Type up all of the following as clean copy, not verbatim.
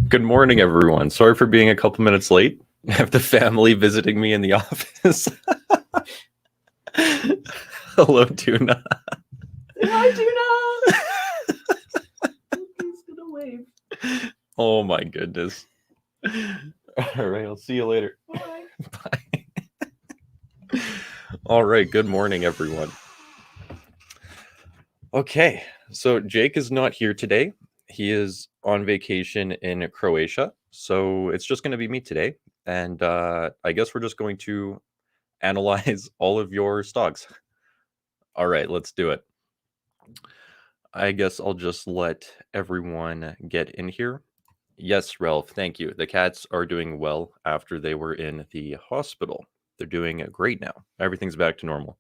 Good morning, everyone. Sorry for being a couple minutes late. I have the family visiting me in the office. Hello, Tuna. Hi, Tuna. He's gonna wave. Oh my goodness. All right, I'll see you later. Bye. Bye. All right, good morning, everyone. Okay, so Jake is not here today. He is on vacation in Croatia, so it's just going to be me today. And I guess we're just going to analyze all of your stocks. All right, let's do it. I guess I'll just let everyone get in here. Yes, Ralph, thank you. The cats are doing well after they were in the hospital. They're doing great now. Everything's back to normal.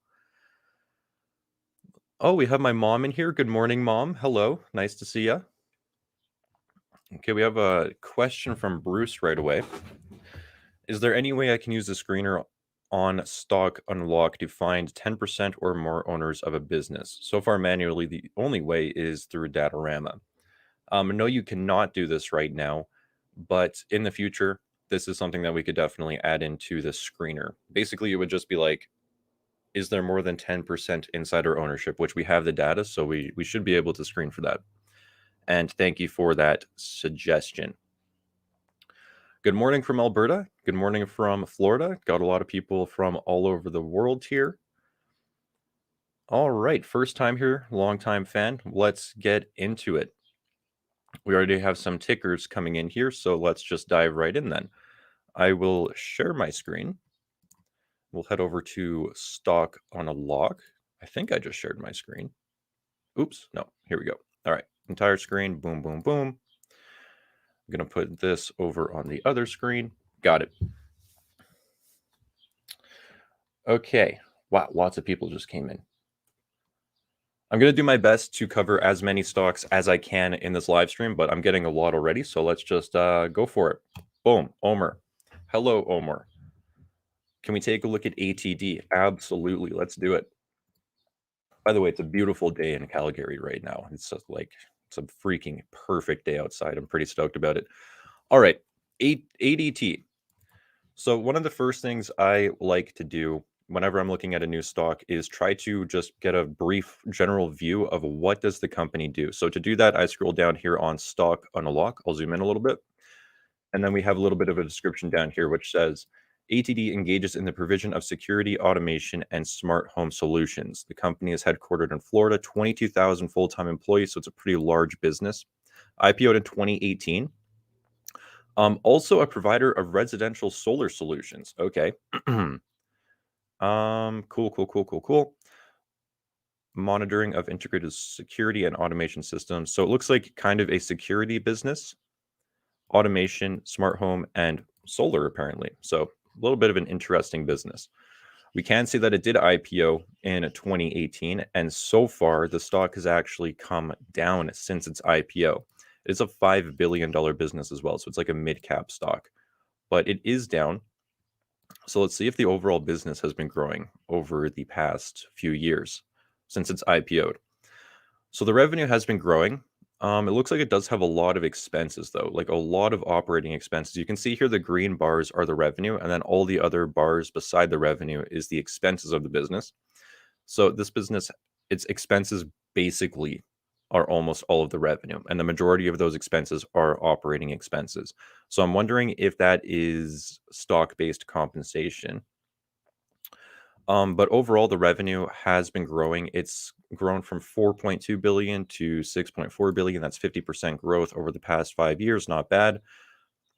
Oh, we have my mom in here. Good morning, Mom. Hello. Nice to see you. Okay, we have a question from Bruce right away. Is there any way I can use the screener on Stock Unlock to find 10% or more owners of a business? So far, manually, the only way is through Datorama. No, you cannot do this right now, but in the future, this is something that we could definitely add into the screener. Basically, it would just be like, is there more than 10% insider ownership, which we have the data, so we should be able to screen for that. And thank you for that suggestion. Good morning from Alberta. Good morning from Florida. Got a lot of people from all over the world here. All right, first time here, long time fan. Let's get into it. We already have some tickers coming in here, so let's just dive right in then. I will share my screen. We'll head over to Stock Unlock. I think I just shared my screen. Oops, no, here we go. All right, entire screen, boom, boom, boom. I'm going to put this over on the other screen. Got it. Okay, wow, lots of people just came in. I'm going to do my best to cover as many stocks as I can in this live stream, but I'm getting a lot already, so let's just go for it. Boom, Omer. Hello, Omer. Can we take a look at ATD? Absolutely, let's do it. By the way, it's a beautiful day in Calgary right now. It's just like, it's a freaking perfect day outside. I'm pretty stoked about it. All right, ADT. So one of the first things I like to do whenever I'm looking at a new stock is try to just get a brief general view of what does the company do. So to do that, I scroll down here on Stock Unlock. I'll zoom in a little bit. And then we have a little bit of a description down here, which says, ATD engages in the provision of security, automation, and smart home solutions. The company is headquartered in Florida, 22,000 full-time employees, so it's a pretty large business. IPO'd in 2018. Also a provider of residential solar solutions. Okay. Cool. Monitoring of integrated security and automation systems. So it looks like kind of a security business, automation, smart home, and solar, apparently. So a little bit of an interesting business. We can see that it did IPO in 2018, and so far the stock has actually come down since its IPO. It's a $5 billion business as well, so it's like a mid-cap stock, but it is down. So let's see if the overall business has been growing over the past few years since it's IPO'd. So the revenue has been growing. It looks like it does have a lot of expenses, though, like a lot of operating expenses. You can see here the green bars are the revenue, and then all the other bars beside the revenue is the expenses of the business. So this business, its expenses basically are almost all of the revenue, and the majority of those expenses are operating expenses. So I'm wondering if that is stock-based compensation. But overall, the revenue has been growing. It's grown from 4.2 billion to 6.4 billion. That's 50% growth over the past 5 years. Not bad.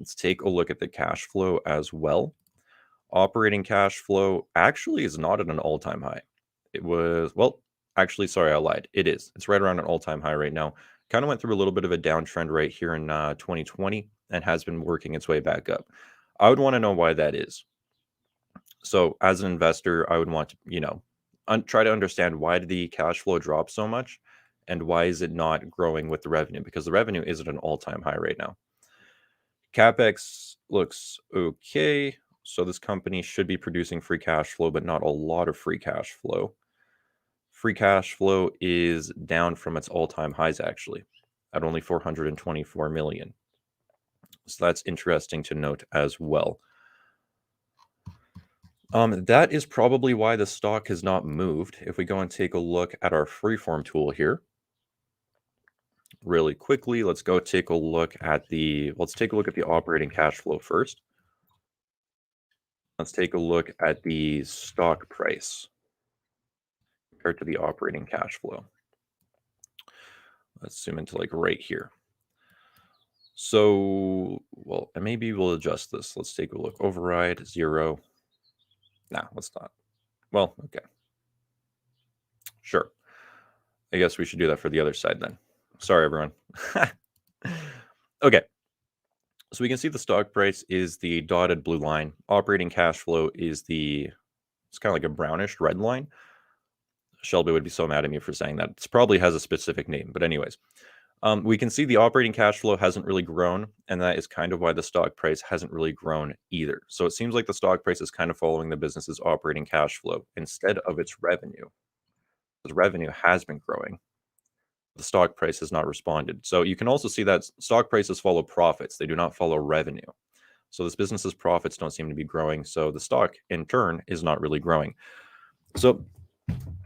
Let's take a look at the cash flow as well. Operating cash flow actually is not at an all-time high. It was, well, actually, sorry, I lied. It is. It's right around an all-time high right now. Kind of went through a little bit of a downtrend right here in 2020 and has been working its way back up. I would want to know why that is. So as an investor, I would want to, try to understand why did the cash flow drop so much and why is it not growing with the revenue? Because the revenue is at an all-time high right now. CapEx looks okay. So this company should be producing free cash flow, but not a lot of free cash flow. Free cash flow is down from its all-time highs, actually, at only 424 million. So that's interesting to note as well. That is probably why the stock has not moved. If we go and take a look at our freeform tool here, really quickly, let's take a look at the operating cash flow first. Let's take a look at the stock price compared to the operating cash flow. Let's zoom into like right here. So, well, and maybe we'll adjust this. Let's take a look. Override 0. Nah, let's not. Well, okay. Sure. I guess we should do that for the other side then. Sorry, everyone. Okay. So we can see the stock price is the dotted blue line. Operating cash flow is it's kind of like a brownish red line. Shelby would be so mad at me for saying that. It probably has a specific name, but anyways. We can see the operating cash flow hasn't really grown, and that is kind of why the stock price hasn't really grown either. So it seems like the stock price is kind of following the business's operating cash flow instead of its revenue. The revenue has been growing. The stock price has not responded. So you can also see that stock prices follow profits. They do not follow revenue. So this business's profits don't seem to be growing. So the stock, in turn, is not really growing. So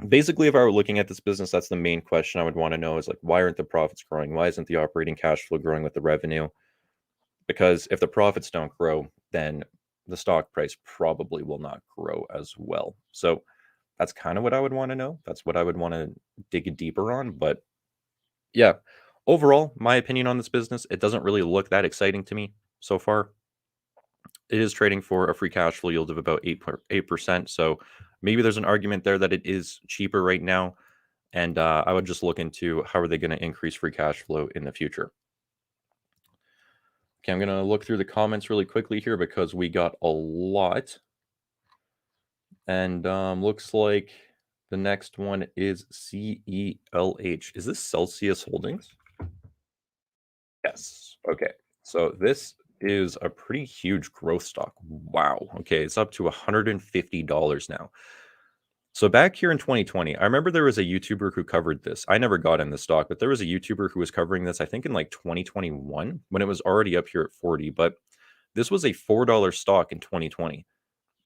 basically, if I were looking at this business, that's the main question I would want to know is like, why aren't the profits growing? Why isn't the operating cash flow growing with the revenue? Because if the profits don't grow, then the stock price probably will not grow as well. So that's kind of what I would want to know. That's what I would want to dig deeper on. But yeah, overall, my opinion on this business, it doesn't really look that exciting to me so far. It is trading for a free cash flow yield of about 8%. So maybe there's an argument there that it is cheaper right now. And I would just look into how are they going to increase free cash flow in the future. Okay, I'm going to look through the comments really quickly here because we got a lot. And looks like the next one is CELH. Is this Celsius Holdings? Yes. Okay. So this is a pretty huge growth stock. Wow. Okay. It's up to $150 now. So back here in 2020, I remember there was a YouTuber who covered this. I never got in the stock, but there was a YouTuber who was covering this, I think in like 2021 when it was already up here at 40. But this was a $4 stock in 2020,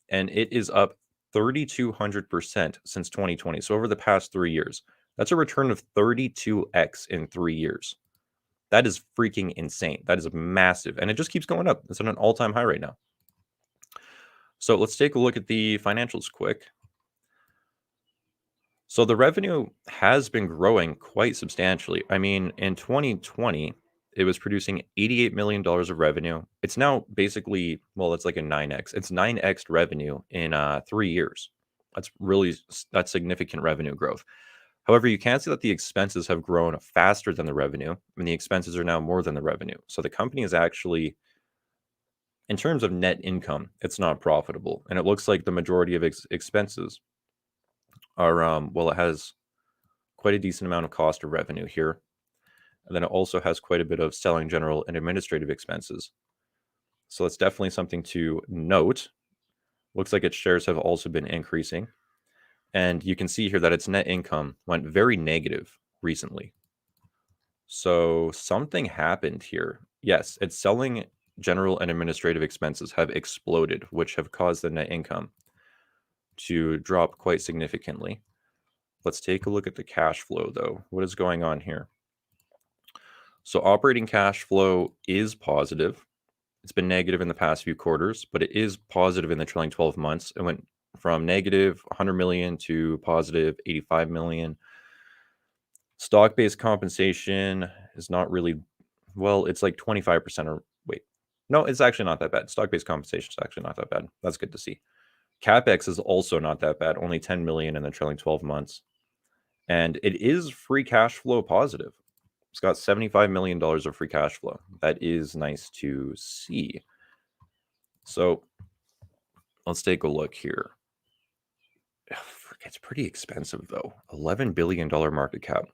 and it is up 3,200% since 2020. So over the past 3 years, that's a return of 32x in 3 years. That is freaking insane. That is massive. And it just keeps going up. It's at an all-time high right now. So let's take a look at the financials quick. So the revenue has been growing quite substantially. I mean, in 2020, it was producing $88 million of revenue. It's now basically, well, it's like a 9x. It's 9x revenue in 3 years. That's significant revenue growth. However, you can see that the expenses have grown faster than the revenue, and the expenses are now more than the revenue. So the company is actually, in terms of net income, it's not profitable. And it looks like the majority of expenses are, well, it has quite a decent amount of cost of revenue here. And then it also has quite a bit of selling, general, and administrative expenses. So that's definitely something to note. Looks like its shares have also been increasing. And you can see here that its net income went very negative recently. So something happened here. Yes, its selling, general, and administrative expenses have exploded, which have caused the net income to drop quite significantly. Let's take a look at the cash flow, though. What is going on here? So operating cash flow is positive. It's been negative in the past few quarters, but it is positive in the trailing 12 months. It went from negative 100 million to positive 85 million. Stock-based compensation is not really, well, it's like 25% or wait. No, it's actually not that bad. Stock-based compensation is actually not that bad. That's good to see. CapEx is also not that bad, only 10 million in the trailing 12 months. And it is free cash flow positive. It's got $75 million of free cash flow. That is nice to see. So let's take a look here. It's pretty expensive, though. $11 billion market cap,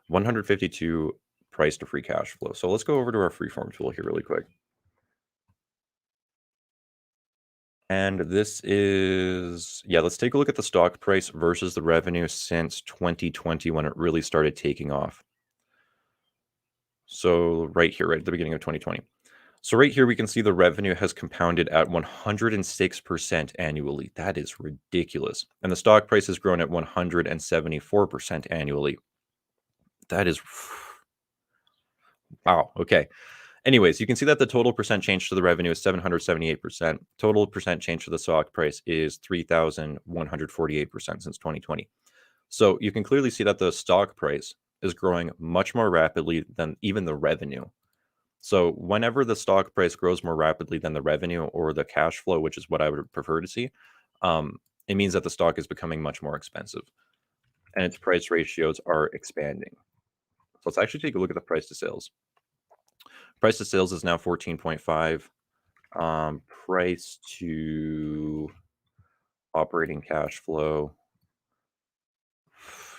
152 price to free cash flow. So let's go over to our freeform tool here really quick. And this is, yeah, let's take a look at the stock price versus the revenue since 2020 when it really started taking off. So right here, right at the beginning of 2020. So right here, we can see the revenue has compounded at 106% annually. That is ridiculous. And the stock price has grown at 174% annually. That is, wow. Okay. Anyways, you can see that the total percent change to the revenue is 778%. Total percent change to the stock price is 3,148% since 2020. So you can clearly see that the stock price is growing much more rapidly than even the revenue. So whenever the stock price grows more rapidly than the revenue or the cash flow, which is what I would prefer to see, um, it means that the stock is becoming much more expensive and its price ratios are expanding. So let's actually take a look at the price to sales. Price to sales is now 14.5. Price to operating cash flow.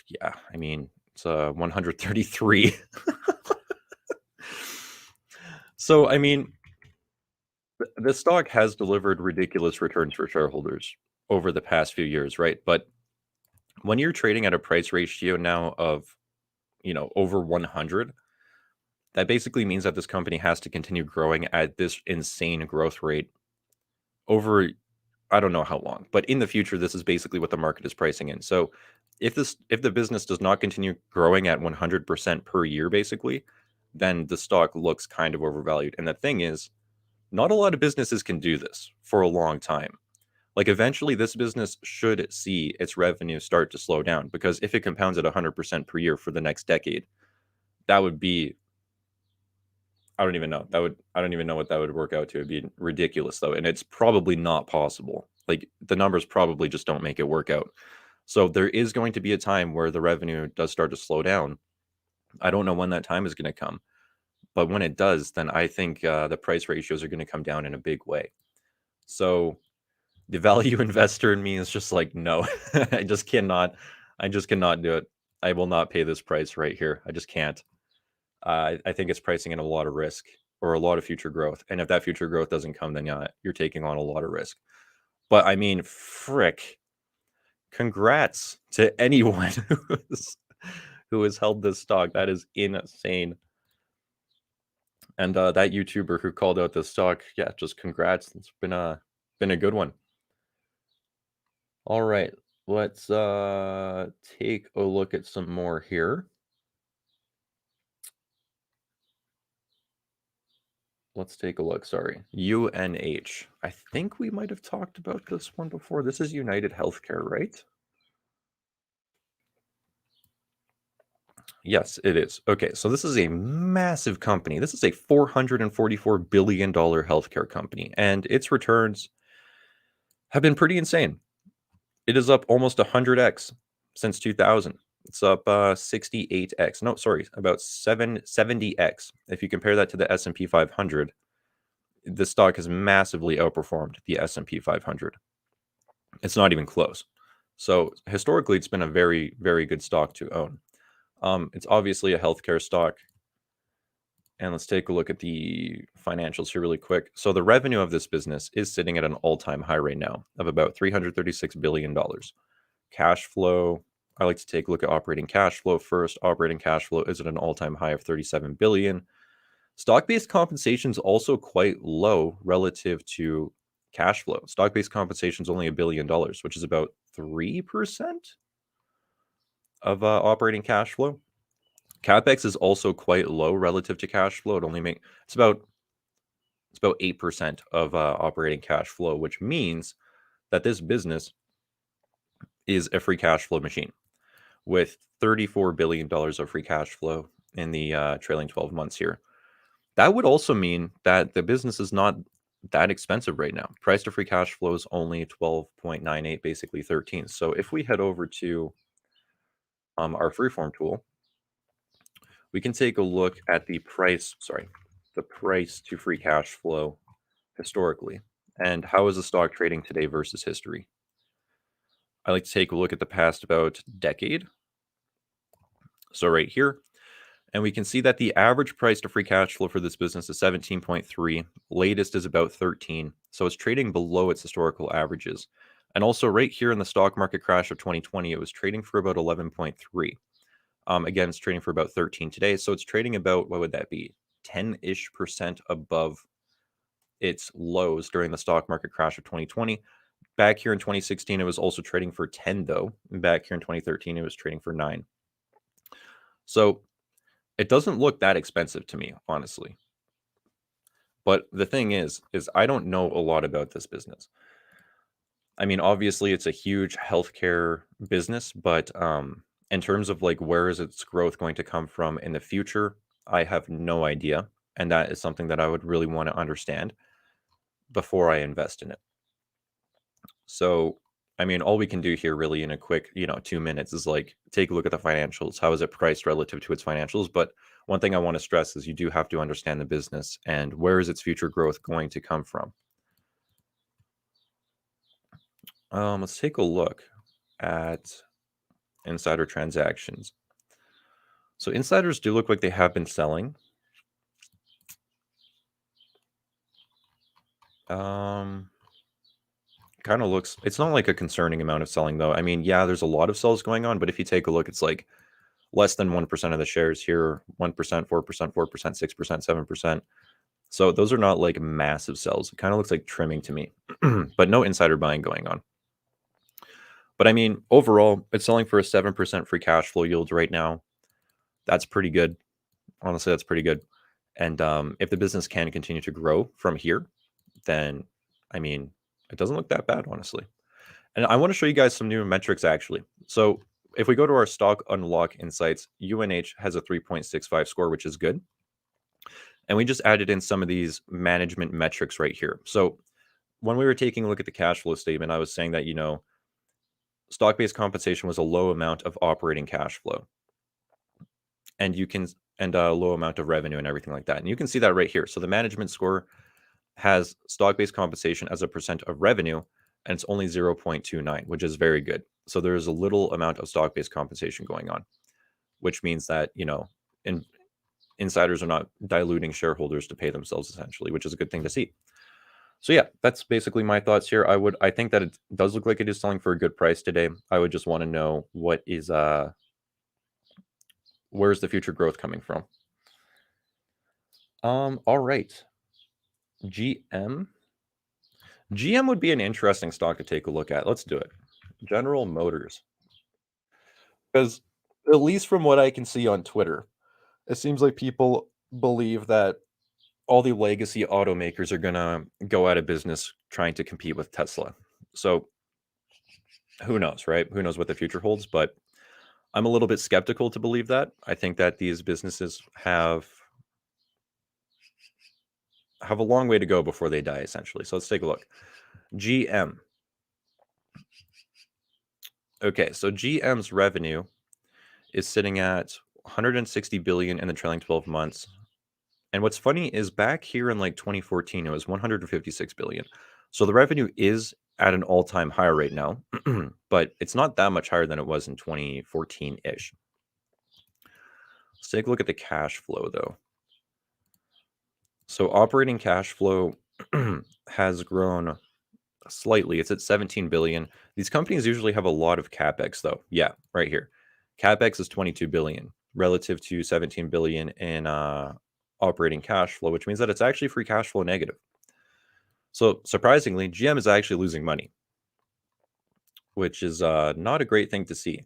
Yeah, I mean, it's 133. So, I mean, the stock has delivered ridiculous returns for shareholders over the past few years, right? But when you're trading at a price ratio now of, over 100, that basically means that this company has to continue growing at this insane growth rate over, I don't know how long, but in the future, this is basically what the market is pricing in. So if the business does not continue growing at 100% per year, basically, then the stock looks kind of overvalued. And the thing is, not a lot of businesses can do this for a long time. Like eventually this business should see its revenue start to slow down, because if it compounds at 100% per year for the next decade, that would be, I don't even know. I don't even know what that would work out to. It'd be ridiculous though. And it's probably not possible. Like the numbers probably just don't make it work out. So there is going to be a time where the revenue does start to slow down. I don't know when that time is going to come, but when it does, then I think the price ratios are going to come down in a big way. So the value investor in me is just like, no, I just cannot. I just cannot do it. I will not pay this price right here. I just can't. I think it's pricing in a lot of risk or a lot of future growth. And if that future growth doesn't come, then yeah, you're taking on a lot of risk. But I mean, frick, congrats to anyone who has held this stock. That is insane. And that YouTuber who called out this stock, yeah, just congrats. It's been a good one. All right, let's take a look at some more here. Let's take a look. Sorry. UNH. I think we might have talked about this one before. This is United Healthcare, right? Yes, it is. Okay, so this is a massive company. This is a $444 billion healthcare company, and its returns have been pretty insane. It is up almost 100x since 2000. It's up 68x. No, sorry, about 70x. If you compare that to the S&P 500, the stock has massively outperformed the S&P 500. It's not even close. So historically, it's been a very, very good stock to own. It's obviously a healthcare stock. And let's take a look at the financials here really quick. So the revenue of this business is sitting at an all-time high right now of about $336 billion. Cash flow, I like to take a look at operating cash flow first. Operating cash flow is at an all-time high of 37 billion. Stock-based compensation is also quite low relative to cash flow. Stock-based compensation is only $1 billion, which is about 3% of operating cash flow. CapEx is also quite low relative to cash flow. It's about 8% of operating cash flow, which means that this business is a free cash flow machine with $34 billion of free cash flow in the trailing 12 months here. That would also mean that the business is not that expensive right now. Price to free cash flow is only 12.98, basically 13. So if we head over to our freeform tool, we can take a look at the price to free cash flow historically. And how is the stock trading today versus history? I like to take a look at the past about decade. So right here, and we can see that the average price to free cash flow for this business is 17.3. Latest is about 13. So it's trading below its historical averages. And also right here in the stock market crash of 2020, it was trading for about 11.3. Again, it's trading for about 13 today. So it's trading about, what would that be? 10-ish% above its lows during the stock market crash of 2020. Back here in 2016, it was also trading for 10, though. And back here in 2013, it was trading for 9. So it doesn't look that expensive to me, honestly. But the thing is I don't know a lot about this business. I mean, obviously, it's a huge healthcare business, but in terms of like where is its growth going to come from in the future, I have no idea, and that is something that I would really want to understand before I invest in it. So, I mean, all we can do here really in a quick, 2 minutes is like take a look at the financials. How is it priced relative to its financials? But one thing I want to stress is you do have to understand the business and where is its future growth going to come from. Let's take a look at insider transactions. So insiders do look like they have been selling. Kind of looks, it's not like a concerning amount of selling though. I mean, yeah, there's a lot of sells going on, but if you take a look, it's like less than 1% of the shares here, 1%, 4%, 4%, 6%, 7%. So those are not like massive sells. It kind of looks like trimming to me, but no insider buying going on. But I mean, overall, it's selling for a 7% free cash flow yield right now. That's pretty good. Honestly, that's pretty good. And if the business can continue to grow from here, then I mean, it doesn't look that bad, honestly. And I want to show you guys some new metrics actually. So if we go to our stock unlock insights, UNH has a 3.65 score, which is good. And we just added in some of these management metrics right here. So when we were taking a look at the cash flow statement, I was saying that, stock-based compensation was a low amount of operating cash flow. And a low amount of revenue and everything like that. And you can see that right here. So the management score has stock-based compensation as a percent of revenue, and it's only 0.29, which is very good. So there's a little amount of stock-based compensation going on, which means that, insiders are not diluting shareholders to pay themselves essentially, which is a good thing to see. So yeah, that's basically my thoughts here. I think that it does look like it is selling for a good price today. I would just want to know where's the future growth coming from? All right. GM. GM would be an interesting stock to take a look at. Let's do it. General Motors. Because at least from what I can see on Twitter, it seems like people believe that all the legacy automakers are going to go out of business trying to compete with Tesla. So who knows, right? Who knows what the future holds, but I'm a little bit skeptical to believe that. I think that these businesses have a long way to go before they die essentially. So let's take a look. GM. Okay, so GM's revenue is sitting at 160 billion in the trailing 12 months. And what's funny is back here in like 2014, it was 156 billion. So the revenue is at an all-time high right now, but it's not that much higher than it was in 2014-ish. Let's take a look at the cash flow though. So operating cash flow has grown slightly. It's at 17 billion. These companies usually have a lot of capex though. Yeah, right here. Capex is 22 billion relative to 17 billion in operating cash flow, which means that it's actually free cash flow negative. So surprisingly, GM is actually losing money, which is not a great thing to see.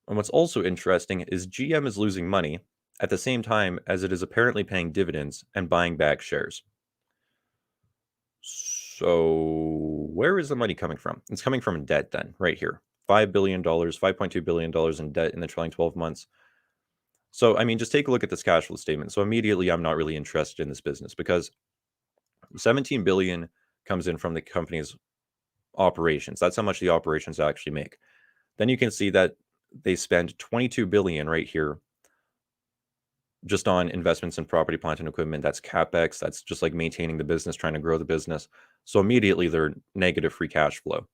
And what's also interesting is GM is losing money at the same time as it is apparently paying dividends and buying back shares. So where is the money coming from? It's coming from debt then, right here. $5 billion, $5.2 billion in debt in the trailing 12 months. So, I mean, just take a look at this cash flow statement. So immediately I'm not really interested in this business because 17 billion comes in from the company's operations. That's how much the operations actually make. Then you can see that they spend 22 billion right here just on investments in property, plant, and equipment. That's capex. That's just like maintaining the business, trying to grow the business. So immediately they're negative free cash flow.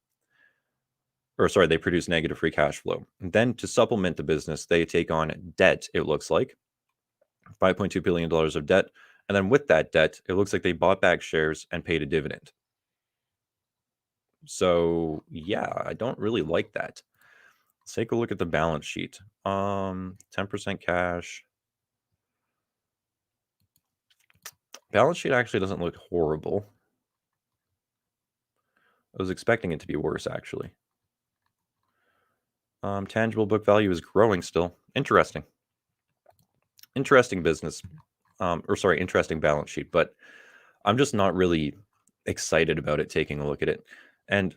Or sorry, they produce negative free cash flow. And then to supplement the business, they take on debt, it looks like. $5.2 billion of debt. And then with that debt, it looks like they bought back shares and paid a dividend. So yeah, I don't really like that. Let's take a look at the balance sheet. 10% cash. Balance sheet actually doesn't look horrible. I was expecting it to be worse, actually. Tangible book value is growing still. Interesting. Interesting business. Interesting balance sheet, but I'm just not really excited about it taking a look at it. And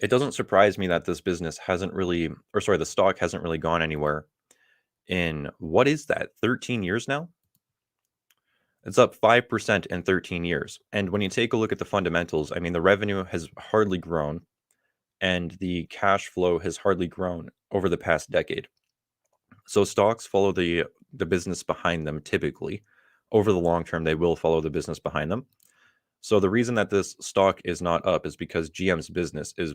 it doesn't surprise me that this business hasn't really, the stock hasn't really gone anywhere in, what is that, 13 years now? It's up 5% in 13 years. And when you take a look at the fundamentals, I mean, the revenue has hardly grown and the cash flow has hardly grown over the past decade. So stocks follow the business behind them typically. Over the long term, they will follow the business behind them. So the reason that this stock is not up is because GM's business has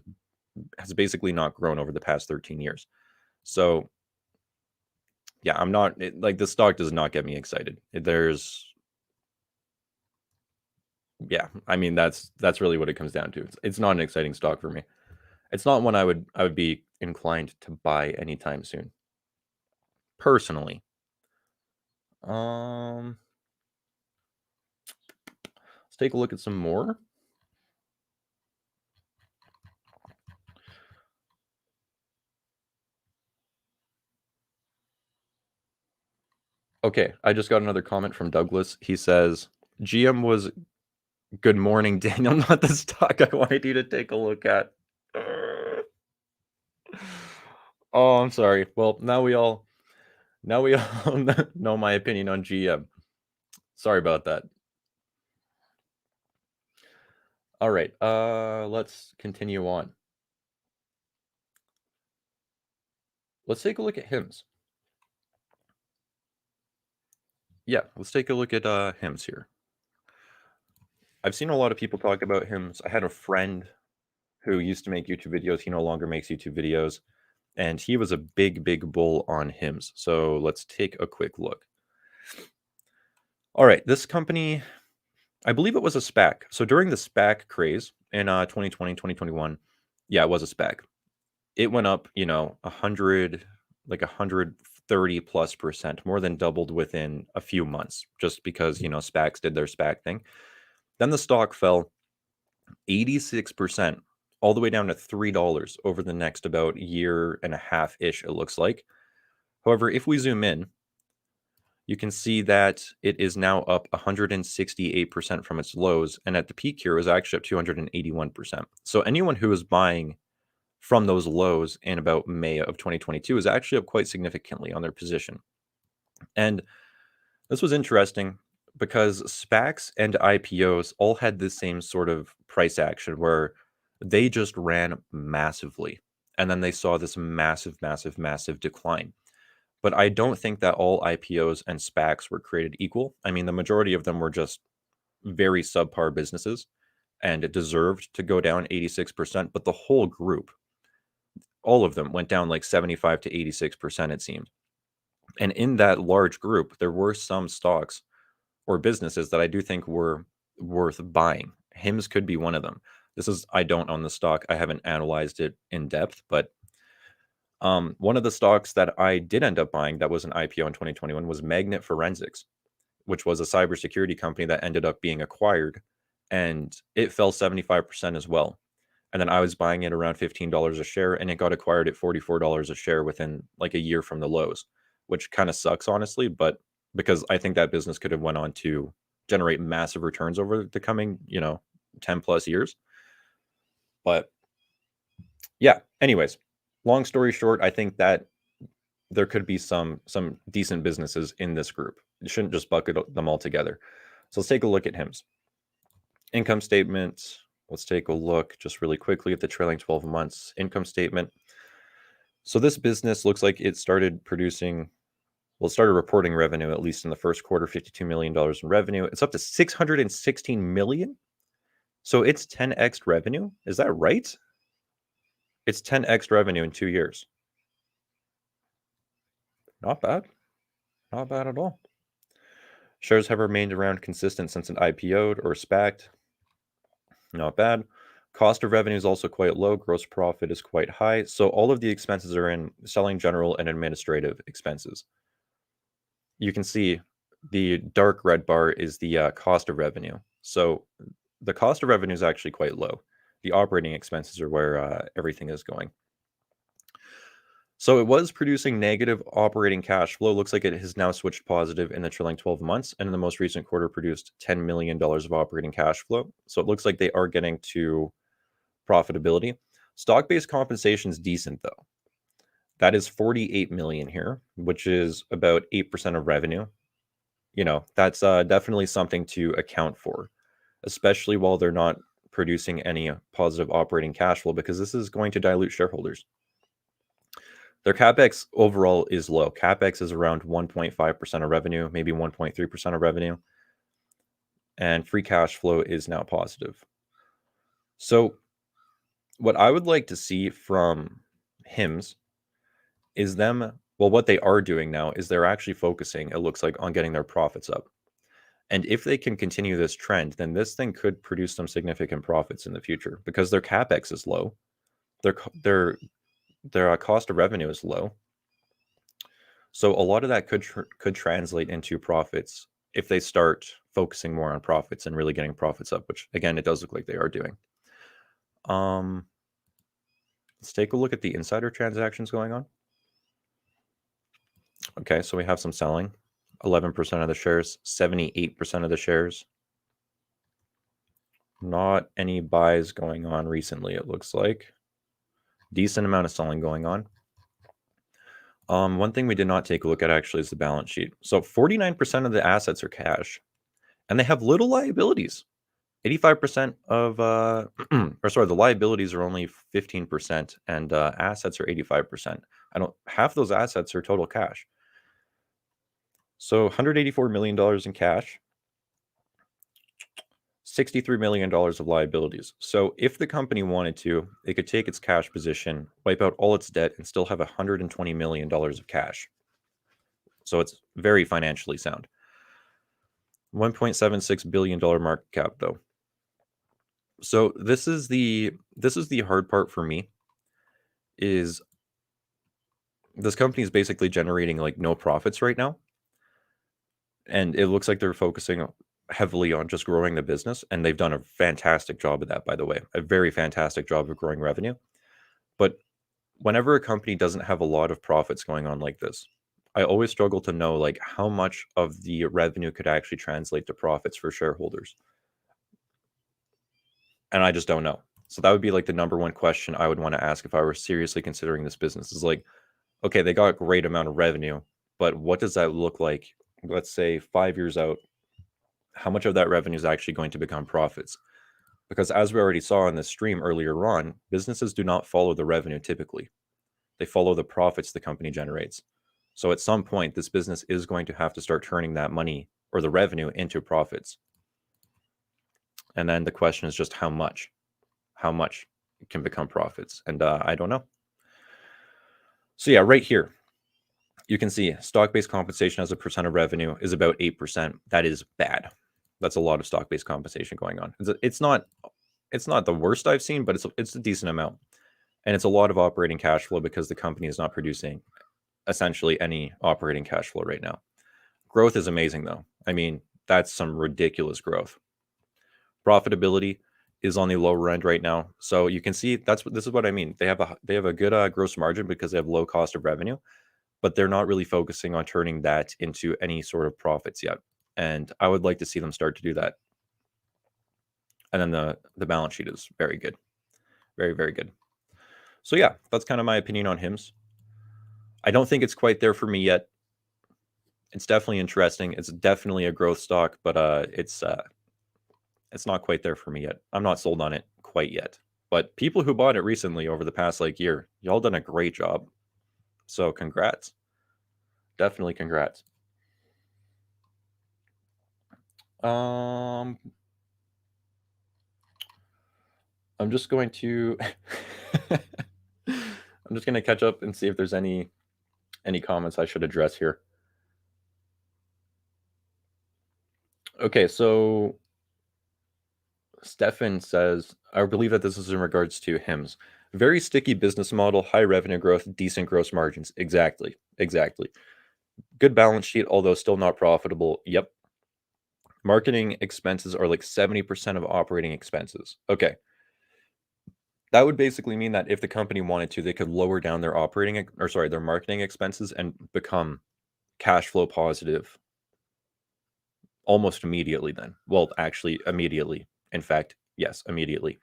basically not grown over the past 13 years. So yeah, I'm not like, the stock does not get me excited. I mean, that's really what it comes down to. It's not an exciting stock for me. It's not one I would be inclined to buy anytime soon. Personally. Let's take a look at some more. Okay, I just got another comment from Douglas. He says, GM was good morning, Daniel, not the stock I wanted you to take a look at. Oh, I'm sorry. Well, now we all know my opinion on GM. Sorry about that. All right, let's continue on. Let's take a look at HIMS. Yeah, let's take a look at HIMS here. I've seen a lot of people talk about HIMS. I had a friend who used to make YouTube videos. He no longer makes YouTube videos, and he was a big bull on HIMS. So let's take a quick look. All right, this company, I believe it was a SPAC. So during the SPAC craze in 2020, 2021, yeah, it was a SPAC. It went up, 130+%, more than doubled within a few months, just because, SPACs did their SPAC thing. Then the stock fell 86%, all the way down to $3 over the next about year and a half-ish, it looks like. However, if we zoom in, you can see that it is now up 168% from its lows, and at the peak here, it was actually up 281%. So anyone who is buying from those lows in about May of 2022 is actually up quite significantly on their position. And this was interesting because SPACs and IPOs all had the same sort of price action where they just ran massively. And then they saw this massive decline. But I don't think that all IPOs and SPACs were created equal. I mean, the majority of them were just very subpar businesses, and it deserved to go down 86%. But the whole group, all of them, went down like 75 to 86%, it seemed. And in that large group, there were some stocks or businesses that I do think were worth buying. HIMS could be one of them. I don't own the stock. I haven't analyzed it in depth, but one of the stocks that I did end up buying that was an IPO in 2021 was Magnet Forensics, which was a cybersecurity company that ended up being acquired, and it fell 75% as well. And then I was buying it around $15 a share, and it got acquired at $44 a share within like a year from the lows, which kind of sucks, honestly, but because I think that business could have went on to generate massive returns over the coming, 10 plus years. But yeah, anyways, long story short, I think that there could be some decent businesses in this group. You shouldn't just bucket them all together. So let's take a look at HIMS. Income statement. Let's take a look just really quickly at the trailing 12 months income statement. So this business looks like it started reporting revenue, at least in the first quarter, $52 million in revenue. It's up to $616 million. So it's 10x revenue. Is that right? It's 10x revenue in 2 years. Not bad. Not bad at all. Shares have remained around consistent since it IPO'd or SPAC'd. Not bad. Cost of revenue is also quite low. Gross profit is quite high. So all of the expenses are in selling, general, and administrative expenses. You can see The dark red bar is the cost of revenue. So the cost of revenue is actually quite low. The operating expenses are where everything is going. So it was producing negative operating cash flow. Looks like it has now switched positive in the trailing 12 months, and in the most recent quarter produced $10 million of operating cash flow. So it looks like they are getting to profitability. Stock-based compensation is decent though. That is 48 million here, which is about 8% of revenue. That's definitely something to account for, especially while they're not producing any positive operating cash flow, because this is going to dilute shareholders. Their CapEx overall is low. CapEx is around 1.5% of revenue, maybe 1.3% of revenue. And free cash flow is now positive. So what I would like to see from HIMS is what they are doing now is they're actually focusing, it looks like, on getting their profits up. And if they can continue this trend, then this thing could produce some significant profits in the future because their CapEx is low. Their cost of revenue is low. So a lot of that could translate into profits if they start focusing more on profits and really getting profits up, which again, it does look like they are doing. Let's take a look at the insider transactions going on. Okay, so we have some selling. 11% of the shares, 78% of the shares. Not any buys going on recently, it looks like. Decent amount of selling going on. One thing we did not take a look at actually is the balance sheet. So 49% of the assets are cash, and they have little liabilities. 85% of, the liabilities are only 15%, and assets are 85%. Half those assets are total cash. So $184 million in cash, $63 million of liabilities. So if the company wanted to, it could take its cash position, wipe out all its debt, and still have $120 million of cash. So it's very financially sound. $1.76 billion market cap, though. So this is the hard part for me, is this company is basically generating like no profits right now. And it looks like they're focusing heavily on just growing the business. And they've done a fantastic job of that, by the way, a very fantastic job of growing revenue. But whenever a company doesn't have a lot of profits going on like this, I always struggle to know like how much of the revenue could actually translate to profits for shareholders. And I just don't know. So that would be like the number one question I would want to ask if I were seriously considering this business, is like, okay, they got a great amount of revenue, but what does that look like? Let's say 5 years out, how much of that revenue is actually going to become profits? Because as we already saw in this stream earlier on, businesses do not follow the revenue typically. They follow the profits the company generates. So at some point, this business is going to have to start turning that money or the revenue into profits. And then the question is just how much can become profits. And I don't know. So yeah, right here, you can see stock-based compensation as a percent of revenue is about 8%. That is bad. That's a lot of stock-based compensation going on. It's not the worst I've seen, but it's a decent amount. And it's a lot of operating cash flow because the company is not producing essentially any operating cash flow right now. Growth is amazing though. I mean, that's some ridiculous growth. Profitability is on the lower end right now. So you can see this is what I mean. They have a good gross margin because they have low cost of revenue, but they're not really focusing on turning that into any sort of profits yet. And I would like to see them start to do that. And then the balance sheet is very good. Very, very good. So yeah, that's kind of my opinion on HIMS. I don't think it's quite there for me yet. It's definitely interesting. It's definitely a growth stock, but it's not quite there for me yet. I'm not sold on it quite yet. But people who bought it recently over the past year, y'all done a great job. So congrats. Definitely congrats. I'm just going to catch up and see if there's any comments I should address here. Okay, so Stefan says, I believe that this is in regards to HIMS. Very sticky business model, high revenue growth, decent gross margins. Exactly. Good balance sheet, although still not profitable. Yep. Marketing expenses are like 70% of operating expenses. Okay. That would basically mean that if the company wanted to, they could lower down their their marketing expenses and become cash flow positive almost immediately then. Well, actually, immediately. In fact, yes, immediately.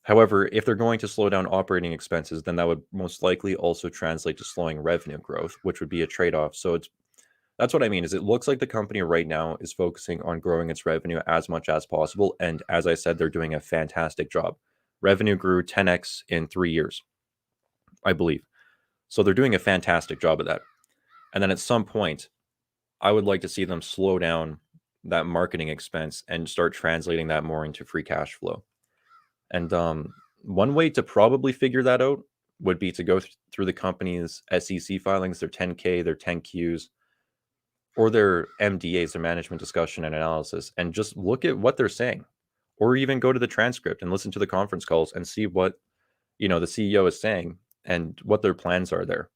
However, if they're going to slow down operating expenses, then that would most likely also translate to slowing revenue growth, which would be a trade-off. So that's what I mean is it looks like the company right now is focusing on growing its revenue as much as possible. And as I said, they're doing a fantastic job. Revenue grew 10x in 3 years, I believe. So they're doing a fantastic job of that. And then at some point, I would like to see them slow down that marketing expense and start translating that more into free cash flow. And one way to probably figure that out would be to go through the company's SEC filings, their 10K, their 10Qs, or their MDAs, their management discussion and analysis, and just look at what they're saying, or even go to the transcript and listen to the conference calls and see what the CEO is saying and what their plans are there,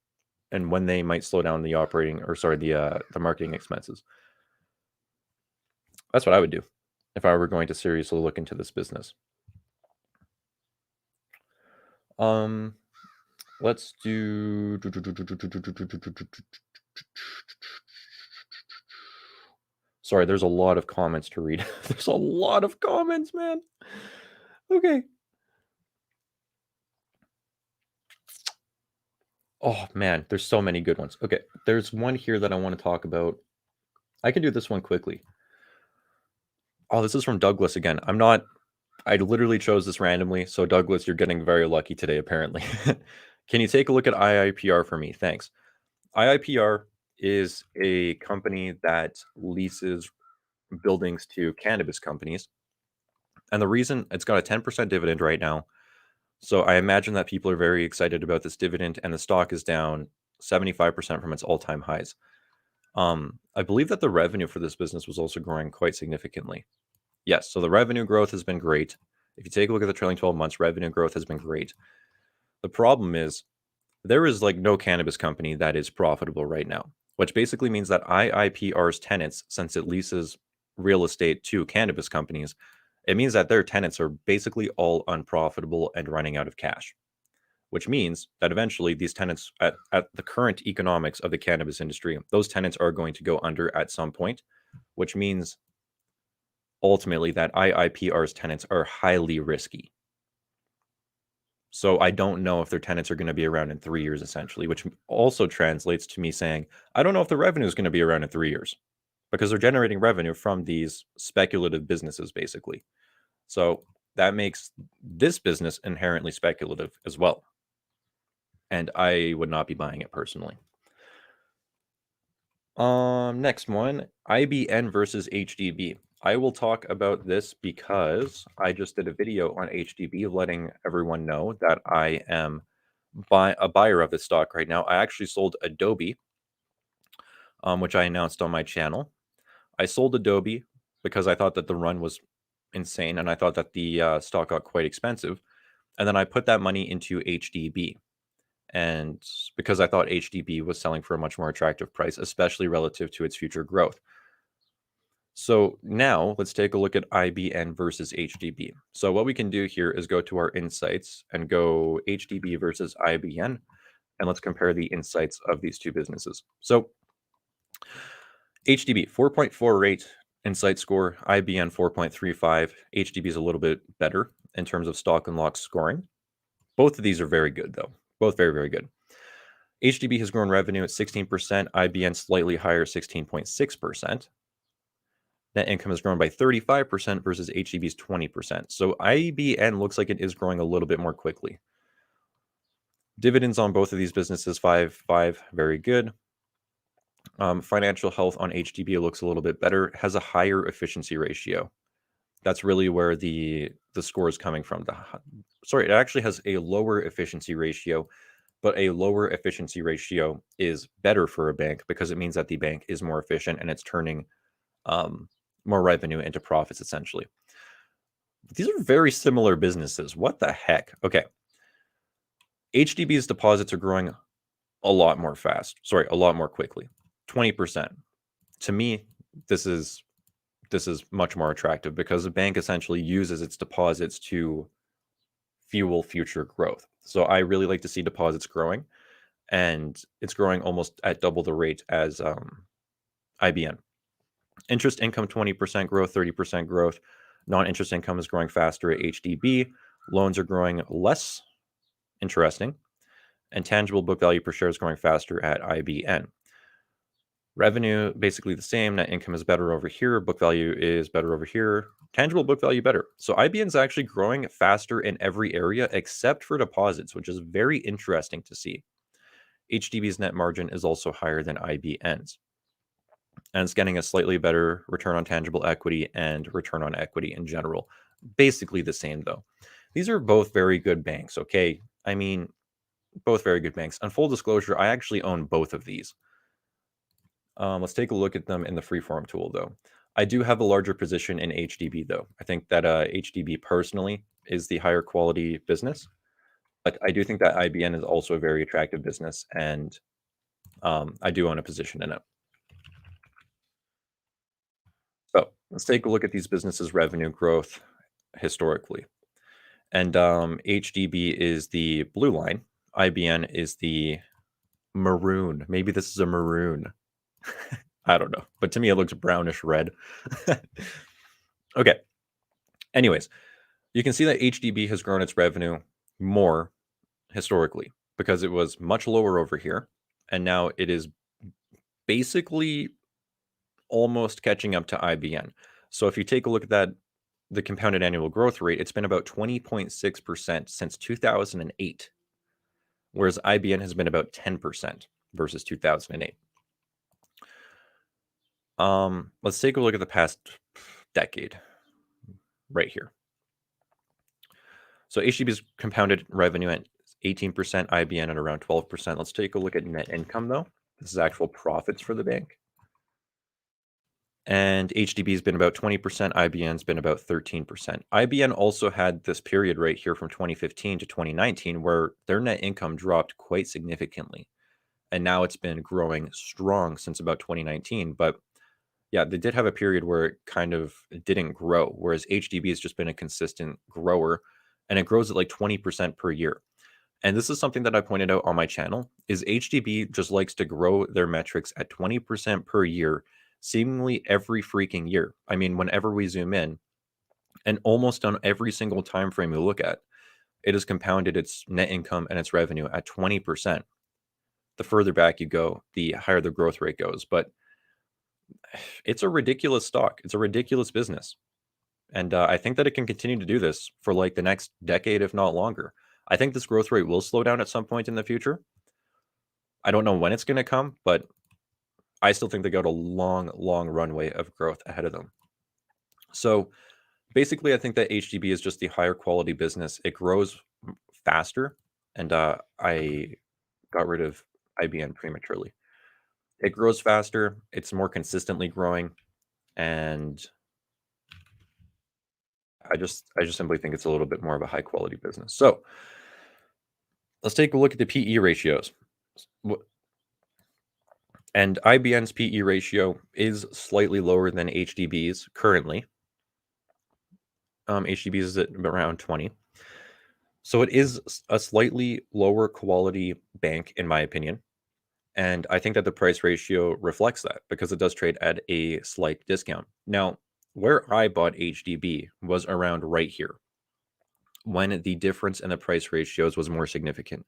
and when they might slow down the the marketing expenses. That's what I would do if I were going to seriously look into this business. Let's do. Sorry, there's a lot of comments to read. There's a lot of comments, man. Okay. Oh, man, there's so many good ones. Okay, there's one here that I want to talk about. I can do this one quickly. Oh, this is from Douglas again. I literally chose this randomly. So, Douglas, you're getting very lucky today, apparently. Can you take a look at IIPR for me? Thanks. IIPR is a company that leases buildings to cannabis companies. And the reason it's got a 10% dividend right now. So I imagine that people are very excited about this dividend, and the stock is down 75% from its all-time highs. I believe that the revenue for this business was also growing quite significantly. Yes, so the revenue growth has been great. If you take a look at the trailing 12 months, revenue growth has been great. The problem is there is like no cannabis company that is profitable right now, which basically means that IIPR's tenants, since it leases real estate to cannabis companies, it means that their tenants are basically all unprofitable and running out of cash, which means that eventually these tenants, at the current economics of the cannabis industry, those tenants are going to go under at some point, which means ultimately that IIPR's tenants are highly risky. So I don't know if their tenants are going to be around in 3 years, essentially, which also translates to me saying, I don't know if the revenue is going to be around in 3 years because they're generating revenue from these speculative businesses, basically. So that makes this business inherently speculative as well. And I would not be buying it personally. Next one, IBN versus HDB. I will talk about this because I just did a video on HDB letting everyone know that I am a buyer of this stock right now. I actually sold Adobe, which I announced on my channel. I sold Adobe because I thought that the run was insane and I thought that the stock got quite expensive. And then I put that money into HDB. And because I thought HDB was selling for a much more attractive price, especially relative to its future growth. So now let's take a look at IBN versus HDB. So what we can do here is go to our insights and go HDB versus IBN, and let's compare the insights of these two businesses. So HDB 4.48 insight score, IBN 4.35. HDB is a little bit better in terms of stock and lock scoring. Both of these are very good though. Both very, very good. HDB has grown revenue at 16%, IBN slightly higher, 16.6%. Net income has grown by 35% versus HDB's 20%. So IBN looks like it is growing a little bit more quickly. Dividends on both of these businesses, 5, very good. Financial health on HDB looks a little bit better, has a higher efficiency ratio. That's really where the score is coming from. It actually has a lower efficiency ratio, but a lower efficiency ratio is better for a bank because it means that the bank is more efficient and it's turning more revenue into profits, essentially. These are very similar businesses. What the heck? Okay. HDB's deposits are growing a lot more quickly. 20%. To me, this is much more attractive because the bank essentially uses its deposits to fuel future growth. So I really like to see deposits growing, and it's growing almost at double the rate as IBN. Interest income 20% growth, 30% growth. Non-interest income is growing faster at HDB. Loans are growing less. Interesting. And tangible book value per share is growing faster at IBN. Revenue basically the same. Net income is better over here. Book value is better over here. Tangible book value better. So IBN is actually growing faster in every area except for deposits, which is very interesting to see. HDB's net margin is also higher than IBN's. And it's getting a slightly better return on tangible equity and return on equity in general. Basically the same, though. These are both very good banks, okay? I mean, both very good banks. On full disclosure, I actually own both of these. Let's take a look at them in the freeform tool, though. I do have a larger position in HDB, though. I think that HDB personally is the higher quality business, but I do think that IBN is also a very attractive business, and I do own a position in it. So let's take a look at these businesses' revenue growth historically. And HDB is the blue line. IBN is the maroon. Maybe this is a maroon. I don't know. But to me, it looks brownish red. Okay. Anyways, you can see that HDB has grown its revenue more historically because it was much lower over here. And now it is basically almost catching up to IBN. So if you take a look at that, the compounded annual growth rate, it's been about 20.6% since 2008, whereas IBN has been about 10% versus 2008. Let's take a look at the past decade right here. So HDB's compounded revenue at 18%, IBN at around 12%. Let's take a look at net income, though. This is actual profits for the bank. And HDB's been about 20%, IBN's been about 13%. IBN also had this period right here from 2015 to 2019 where their net income dropped quite significantly. And now it's been growing strong since about 2019. But yeah, they did have a period where it kind of didn't grow, whereas HDB has just been a consistent grower, and it grows at like 20% per year. And this is something that I pointed out on my channel, is HDB just likes to grow their metrics at 20% per year, seemingly every freaking year. I mean, whenever we zoom in, and almost on every single time frame we look at, it has compounded its net income and its revenue at 20%. The further back you go, the higher the growth rate goes. But it's a ridiculous stock. It's a ridiculous business. And I think that it can continue to do this for like the next decade, if not longer. I think this growth rate will slow down at some point in the future. I don't know when it's going to come, but I still think they got a long, long runway of growth ahead of them. So basically, I think that HDB is just the higher quality business. It grows faster, and I got rid of IBN prematurely. It grows faster. It's more consistently growing, and I just simply think it's a little bit more of a high quality business. So let's take a look at the PE ratios. And IBN's PE ratio is slightly lower than HDB's currently. HDB's is at around 20. So it is a slightly lower quality bank, in my opinion. And I think that the price ratio reflects that because it does trade at a slight discount. Now, where I bought HDB was around right here when the difference in the price ratios was more significant.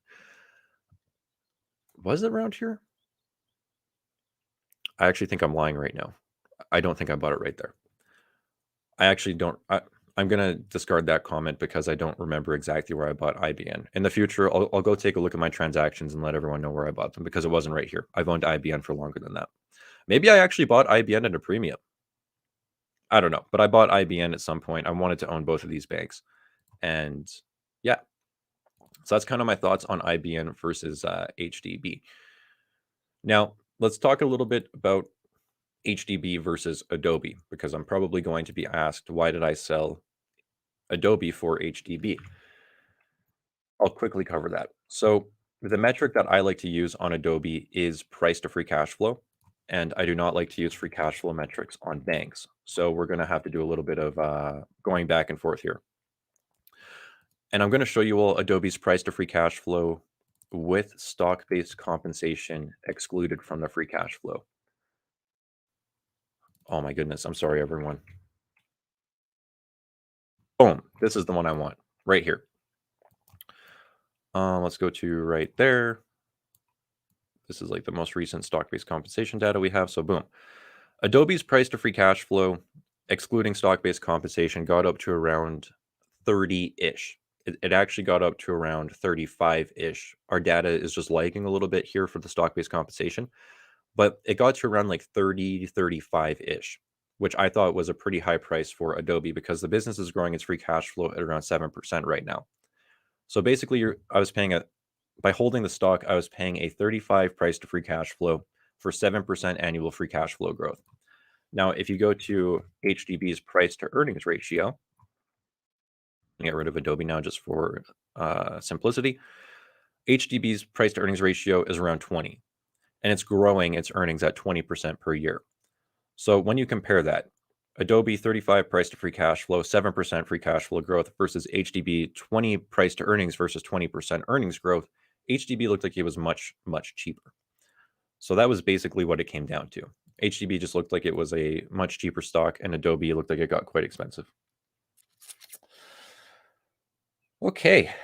Was it around here? I actually think I'm lying right now. I don't think I bought it right there. I actually don't. I'm going to discard that comment because I don't remember exactly where I bought IBN. In the future, I'll go take a look at my transactions and let everyone know where I bought them because it wasn't right here. I've owned IBN for longer than that. Maybe I actually bought IBN at a premium. I don't know, but I bought IBN at some point. I wanted to own both of these banks. And yeah, so that's kind of my thoughts on IBN versus HDB. Now, let's talk a little bit about HDB versus Adobe because I'm probably going to be asked, why did I sell Adobe for HDB? I'll quickly cover that. So the metric that I like to use on Adobe is price to free cash flow. and I do not like to use free cash flow metrics on banks. So we're going to have to do a little bit of going back and forth here. And I'm going to show you all Adobe's price to free cash flow with stock-based compensation excluded from the free cash flow. Oh my goodness. I'm sorry, everyone. Boom. This is the one I want right here. Let's go to right there. This is like the most recent stock-based compensation data we have. So boom. Adobe's price to free cash flow, excluding stock-based compensation, got up to around 30-ish. It actually got up to around 35-ish. Our data is just lagging a little bit here for the stock-based compensation, but it got to around like 30 to 35-ish, which I thought was a pretty high price for Adobe because the business is growing its free cash flow at around 7% right now. So basically, I was paying by holding the stock, I was paying a 35 price to free cash flow for 7% annual free cash flow growth. Now, if you go to HDB's price to earnings ratio, get rid of Adobe now just for simplicity, HDB's price to earnings ratio is around 20, and it's growing its earnings at 20% per year. So when you compare that, Adobe 35 price to free cash flow, 7% free cash flow growth versus HDB 20 price to earnings versus 20% earnings growth, HDB looked like it was much, much cheaper. So that was basically what it came down to. HDB just looked like it was a much cheaper stock, and Adobe looked like it got quite expensive. Okay.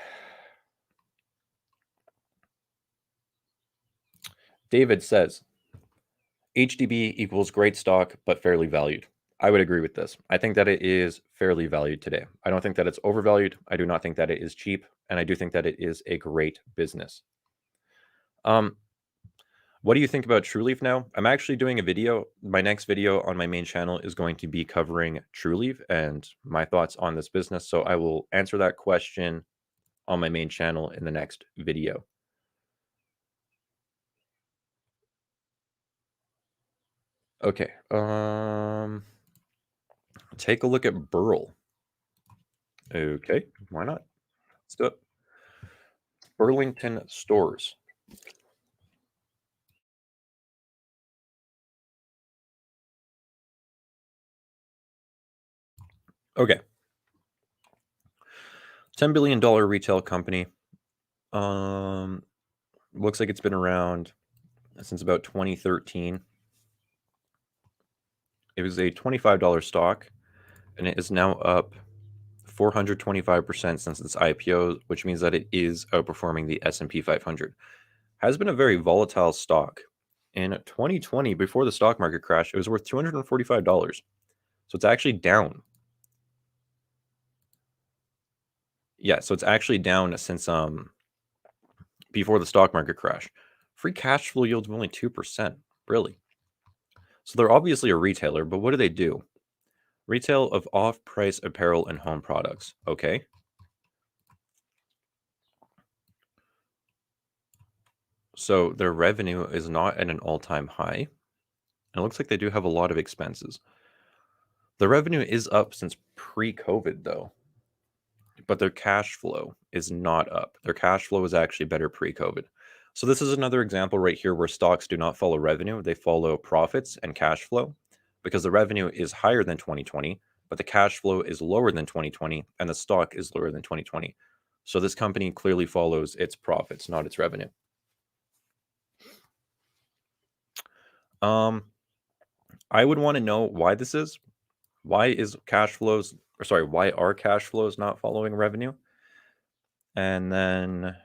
David says, HDB equals great stock, but fairly valued. I would agree with this. I think that it is fairly valued today. I don't think that it's overvalued. I do not think that it is cheap. And I do think that it is a great business. What do you think about TrueLeaf now? I'm actually doing a video. My next video on my main channel is going to be covering TrueLeaf and my thoughts on this business. So I will answer that question on my main channel in the next video. Okay. Take a look at Burl. Okay, why not? Let's do it. Burlington Stores. Okay. $10 billion retail company. Looks like it's been around since about 2013. It was a $25 stock, and it is now up 425% since its IPO, which means that it is outperforming the S&P 500. Has been a very volatile stock. In 2020, before the stock market crash, it was worth $245. So it's actually down. Yeah, so it's actually down since before the stock market crash. Free cash flow yield of only 2%, really. So they're obviously a retailer, but what do they do? Retail of off-price apparel and home products. Okay. So their revenue is not at an all-time high. And it looks like they do have a lot of expenses. The revenue is up since pre-COVID, though. But their cash flow is not up. Their cash flow is actually better pre-COVID. So this is another example right here where stocks do not follow revenue. They follow profits and cash flow because the revenue is higher than 2020, but the cash flow is lower than 2020 and the stock is lower than 2020. So this company clearly follows its profits, not its revenue. I would want to know why this is. Why are cash flows not following revenue? And then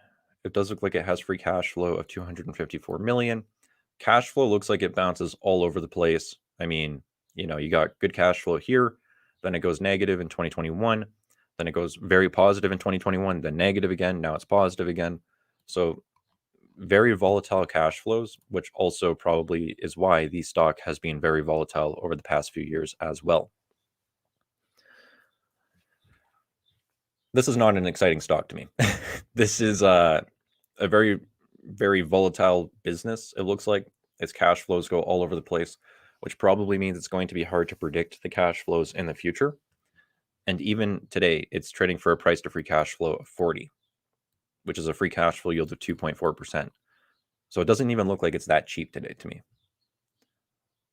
it does look like it has free cash flow of 254 million. Cash flow looks like it bounces all over the place. I mean, you got good cash flow here, then it goes negative in 2021, then it goes very positive in 2021, then negative again, now it's positive again. So very volatile cash flows, which also probably is why the stock has been very volatile over the past few years as well. This is not an exciting stock to me. This is a very, very volatile business. It looks like its cash flows go all over the place, which probably means it's going to be hard to predict the cash flows in the future. And even today, it's trading for a price to free cash flow of 40, which is a free cash flow yield of 2.4%. So it doesn't even look like it's that cheap today to me.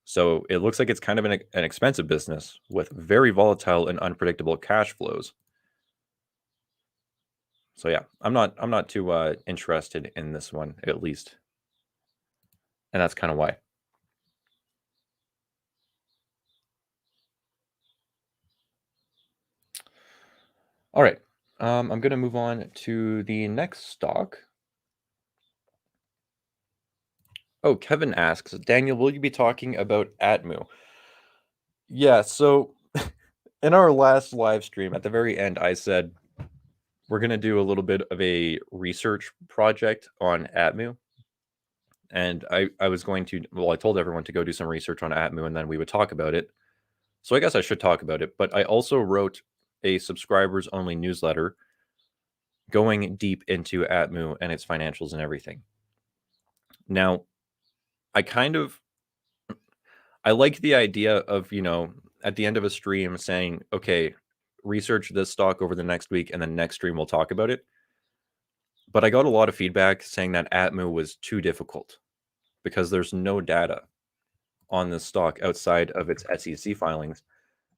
So it looks like it's kind of an expensive business with very volatile and unpredictable cash flows. So yeah, I'm not too interested in this one, at least, and that's kind of why. All right, I'm gonna move on to the next stock. Oh, Kevin asks, Daniel, will you be talking about Atmu? Yeah, so in our last live stream, at the very end, I said we're gonna do a little bit of a research project on Atmu. And I was going to, well, I told everyone to go do some research on Atmu and then we would talk about it. So I guess I should talk about it. But I also wrote a subscribers only newsletter going deep into Atmu and its financials and everything. Now, I kind of I like the idea of, at the end of a stream saying, okay, research this stock over the next week and then next stream we'll talk about it. But I got a lot of feedback saying that Atmu was too difficult because there's no data on this stock outside of its SEC filings.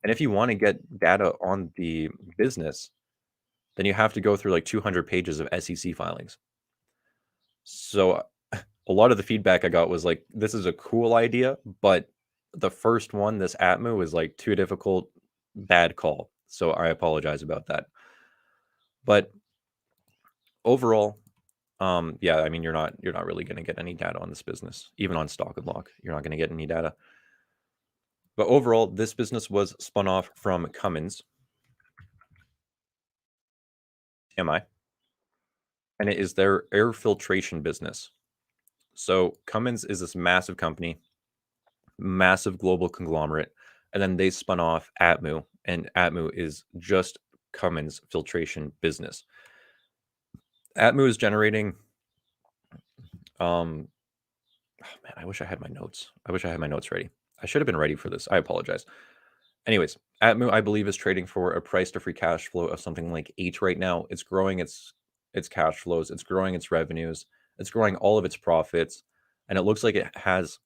And if you want to get data on the business, then you have to go through like 200 pages of SEC filings. So a lot of the feedback I got was like, this is a cool idea, but the first one, this Atmu, was like too difficult, bad call. So I apologize about that. But overall, yeah, I mean, you're not really going to get any data on this business, even on Stock and Lock. You're not going to get any data. But overall, this business was spun off from Cummins, TMI, and it is their air filtration business. So Cummins is this massive company, massive global conglomerate, and then they spun off Atmu, and Atmu is just Cummins filtration business. Atmu is generating oh man, I wish I had my notes. I wish I had my notes ready. I should have been ready for this. I apologize. Anyways, Atmu, I believe, is trading for a price to free cash flow of something like 8 right now. It's growing its cash flows, it's growing its revenues, it's growing all of its profits, and it looks like it has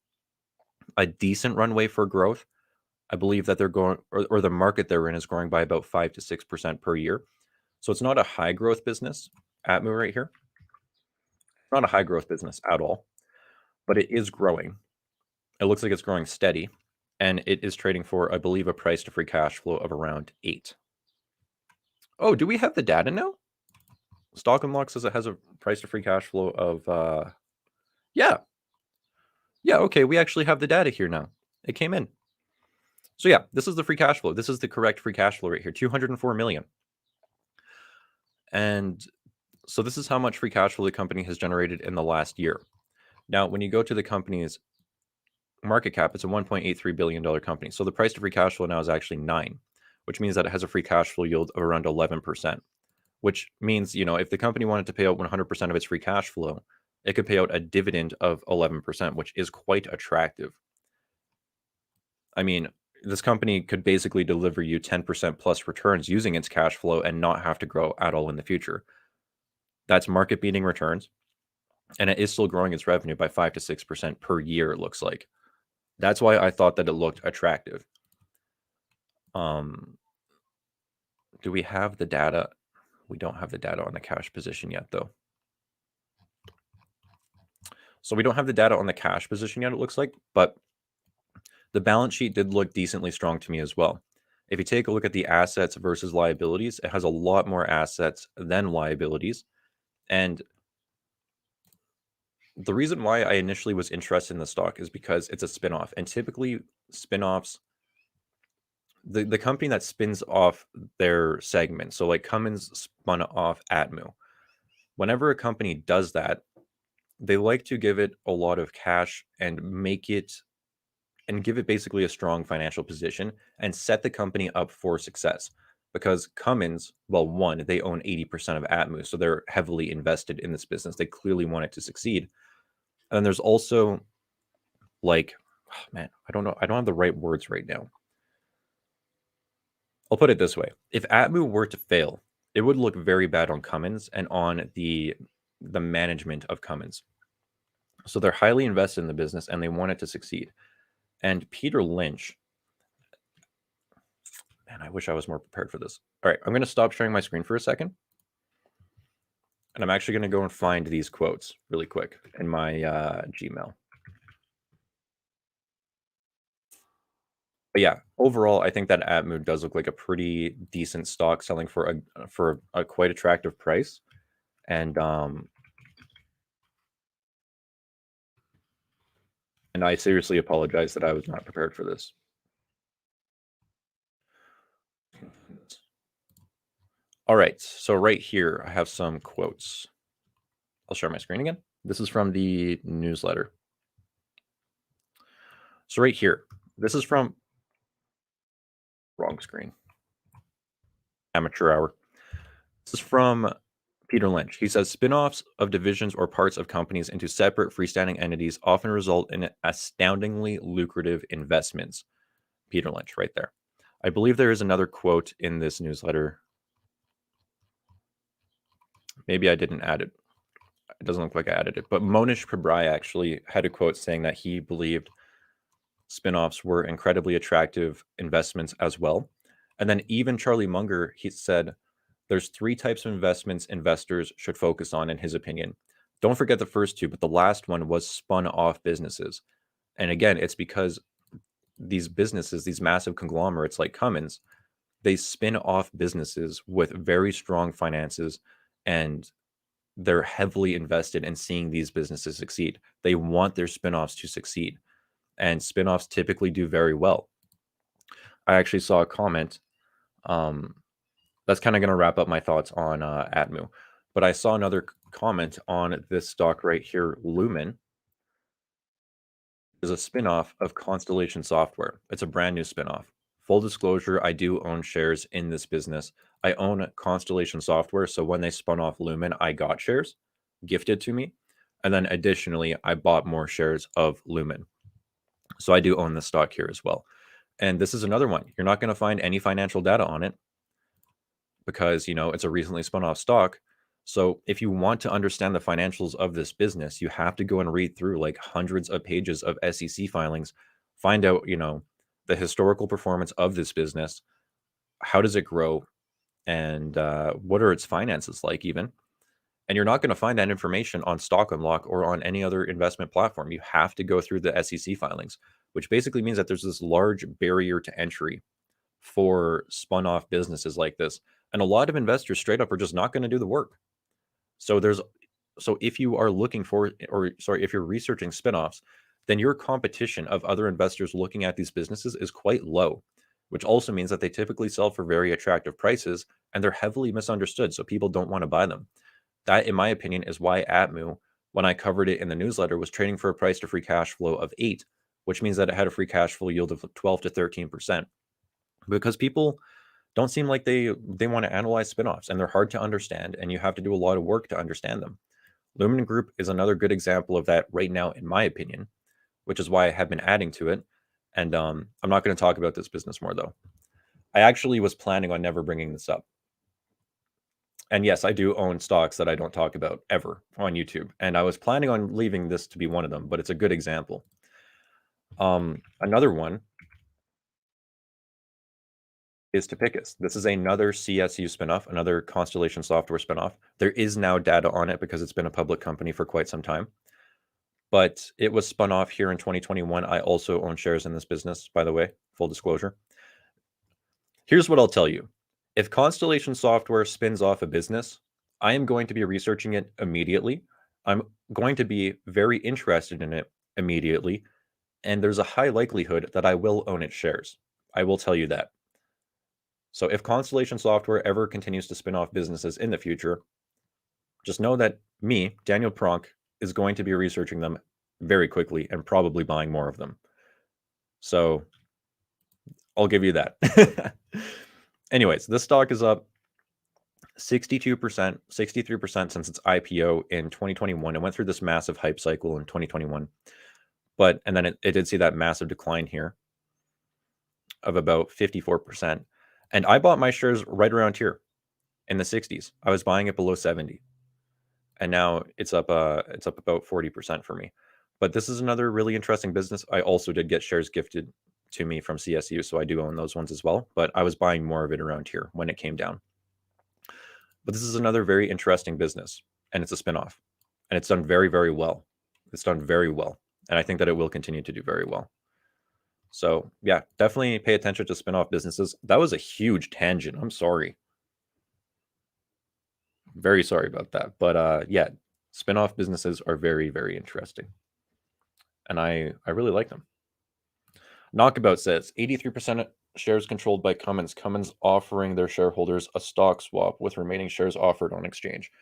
a decent runway for growth. I believe that they're going, or the market they're in is growing by about 5 to 6% per year. So it's not a high growth business, Atmu right here. Not a high growth business at all, but it is growing. It looks like it's growing steady, and it is trading for, I believe, a price to free cash flow of around 8. Oh, do we have the data now? Stock and Lock says it has a price to free cash flow of, yeah. Yeah, okay, we actually have the data here now. It came in. So yeah, this is the free cash flow. This is the correct free cash flow right here, 204 million. And so this is how much free cash flow the company has generated in the last year. Now, when you go to the company's market cap, it's a $1.83 billion company. So the price to free cash flow now is actually 9, which means that it has a free cash flow yield of around 11%, which means, if the company wanted to pay out 100% of its free cash flow, it could pay out a dividend of 11%, which is quite attractive. I mean, this company could basically deliver you 10% plus returns using its cash flow and not have to grow at all in the future. That's market beating returns. And it is still growing its revenue by 5 to 6% per year, it looks like. That's why I thought that it looked attractive. Do we have the data? We don't have the data on the cash position yet, though. So we don't have the data on the cash position yet, it looks like, but the balance sheet did look decently strong to me as well. If you take a look at the assets versus liabilities, it has a lot more assets than liabilities. And the reason why I initially was interested in the stock is because it's a spinoff. And typically, spinoffs, the company that spins off their segment, so like Cummins spun off Atmu, whenever a company does that, they like to give it a lot of cash and give it basically a strong financial position and set the company up for success. Because Cummins, well, one, they own 80% of Atmu, so they're heavily invested in this business. They clearly want it to succeed. And then there's also like, oh man, I don't know. I don't have the right words right now. I'll put it this way. If Atmu were to fail, it would look very bad on Cummins and on the management of Cummins. So they're highly invested in the business and they want it to succeed. And Peter Lynch, man, I wish I was more prepared for this. All right, I'm going to stop sharing my screen for a second. And I'm actually going to go and find these quotes really quick in my Gmail. But yeah, overall, I think that Atmu does look like a pretty decent stock, selling for a quite attractive price. And I seriously apologize that I was not prepared for this. All right, so right here, I have some quotes. I'll share my screen again. This is from the newsletter. So right here, this is from wrong screen. Amateur hour. This is from Peter Lynch. He says spin-offs of divisions or parts of companies into separate freestanding entities often result in astoundingly lucrative investments. Peter Lynch, right there. I believe there is another quote in this newsletter. Maybe I didn't add it. It doesn't look like I added it. But Monish Pabrai actually had a quote saying that he believed spin-offs were incredibly attractive investments as well. And then even Charlie Munger, he said there's 3 types of investments investors should focus on, in his opinion. Don't forget the first 2, but the last one was spun off businesses. And again, it's because these businesses, these massive conglomerates like Cummins, they spin off businesses with very strong finances, and they're heavily invested in seeing these businesses succeed. They want their spin-offs to succeed, and spin-offs typically do very well. I actually saw a comment. That's kind of going to wrap up my thoughts on Atmu. But I saw another comment on this stock right here, Lumen. Is a spin-off of Constellation Software. It's a brand new spin-off. Full disclosure, I do own shares in this business. I own Constellation Software, so when they spun off Lumen, I got shares gifted to me. And then additionally, I bought more shares of Lumen. So I do own the stock here as well. And this is another one. You're not going to find any financial data on it because, it's a recently spun off stock. So if you want to understand the financials of this business, you have to go and read through like hundreds of pages of SEC filings, find out, the historical performance of this business, how does it grow, and what are its finances like even. And you're not going to find that information on Stock Unlock or on any other investment platform. You have to go through the SEC filings, which basically means that there's this large barrier to entry for spun off businesses like this. And a lot of investors straight up are just not going to do the work. So if you are looking for, if you're researching spinoffs, then your competition of other investors looking at these businesses is quite low, which also means that they typically sell for very attractive prices and they're heavily misunderstood. So people don't want to buy them. That, in my opinion, is why Atmu, when I covered it in the newsletter, was trading for a price to free cash flow of 8, which means that it had a free cash flow yield of 12 to 13%. Because people don't seem like they want to analyze spinoffs, and they're hard to understand, and you have to do a lot of work to understand them. Lumen Group is another good example of that right now, in my opinion, which is why I have been adding to it. And I'm not going to talk about this business more, though. I actually was planning on never bringing this up. And yes, I do own stocks that I don't talk about ever on YouTube. And I was planning on leaving this to be one of them, but it's a good example. Another one is Topicus. This is another CSU spinoff, another Constellation Software spinoff. There is now data on it because it's been a public company for quite some time. But it was spun off here in 2021. I also own shares in this business, by the way, full disclosure. Here's what I'll tell you. If Constellation Software spins off a business, I am going to be researching it immediately. I'm going to be very interested in it immediately. And there's a high likelihood that I will own its shares. I will tell you that. So if Constellation Software ever continues to spin off businesses in the future, just know that me, Daniel Pronk, is going to be researching them very quickly and probably buying more of them. So I'll give you that. Anyways, this stock is up 62%, 63% since its IPO in 2021. It went through this massive hype cycle in 2021. And then it did see that massive decline here of about 54%. And I bought my shares right around here in the 60s. I was buying it below 70. And now it's up about 40% for me. But this is another really interesting business. I also did get shares gifted to me from CSU, so I do own those ones as well. But I was buying more of it around here when it came down. But this is another very interesting business, and it's a spinoff, and it's done very, very well. It's done very well, and I think that it will continue to do very well. So yeah, definitely pay attention to spinoff businesses. That was a huge tangent. I'm sorry. Very sorry about that. But yeah, spinoff businesses are very, very interesting. And I really like them. Knockabout says 83% shares controlled by Cummins. Cummins offering their shareholders a stock swap with remaining shares offered on exchange.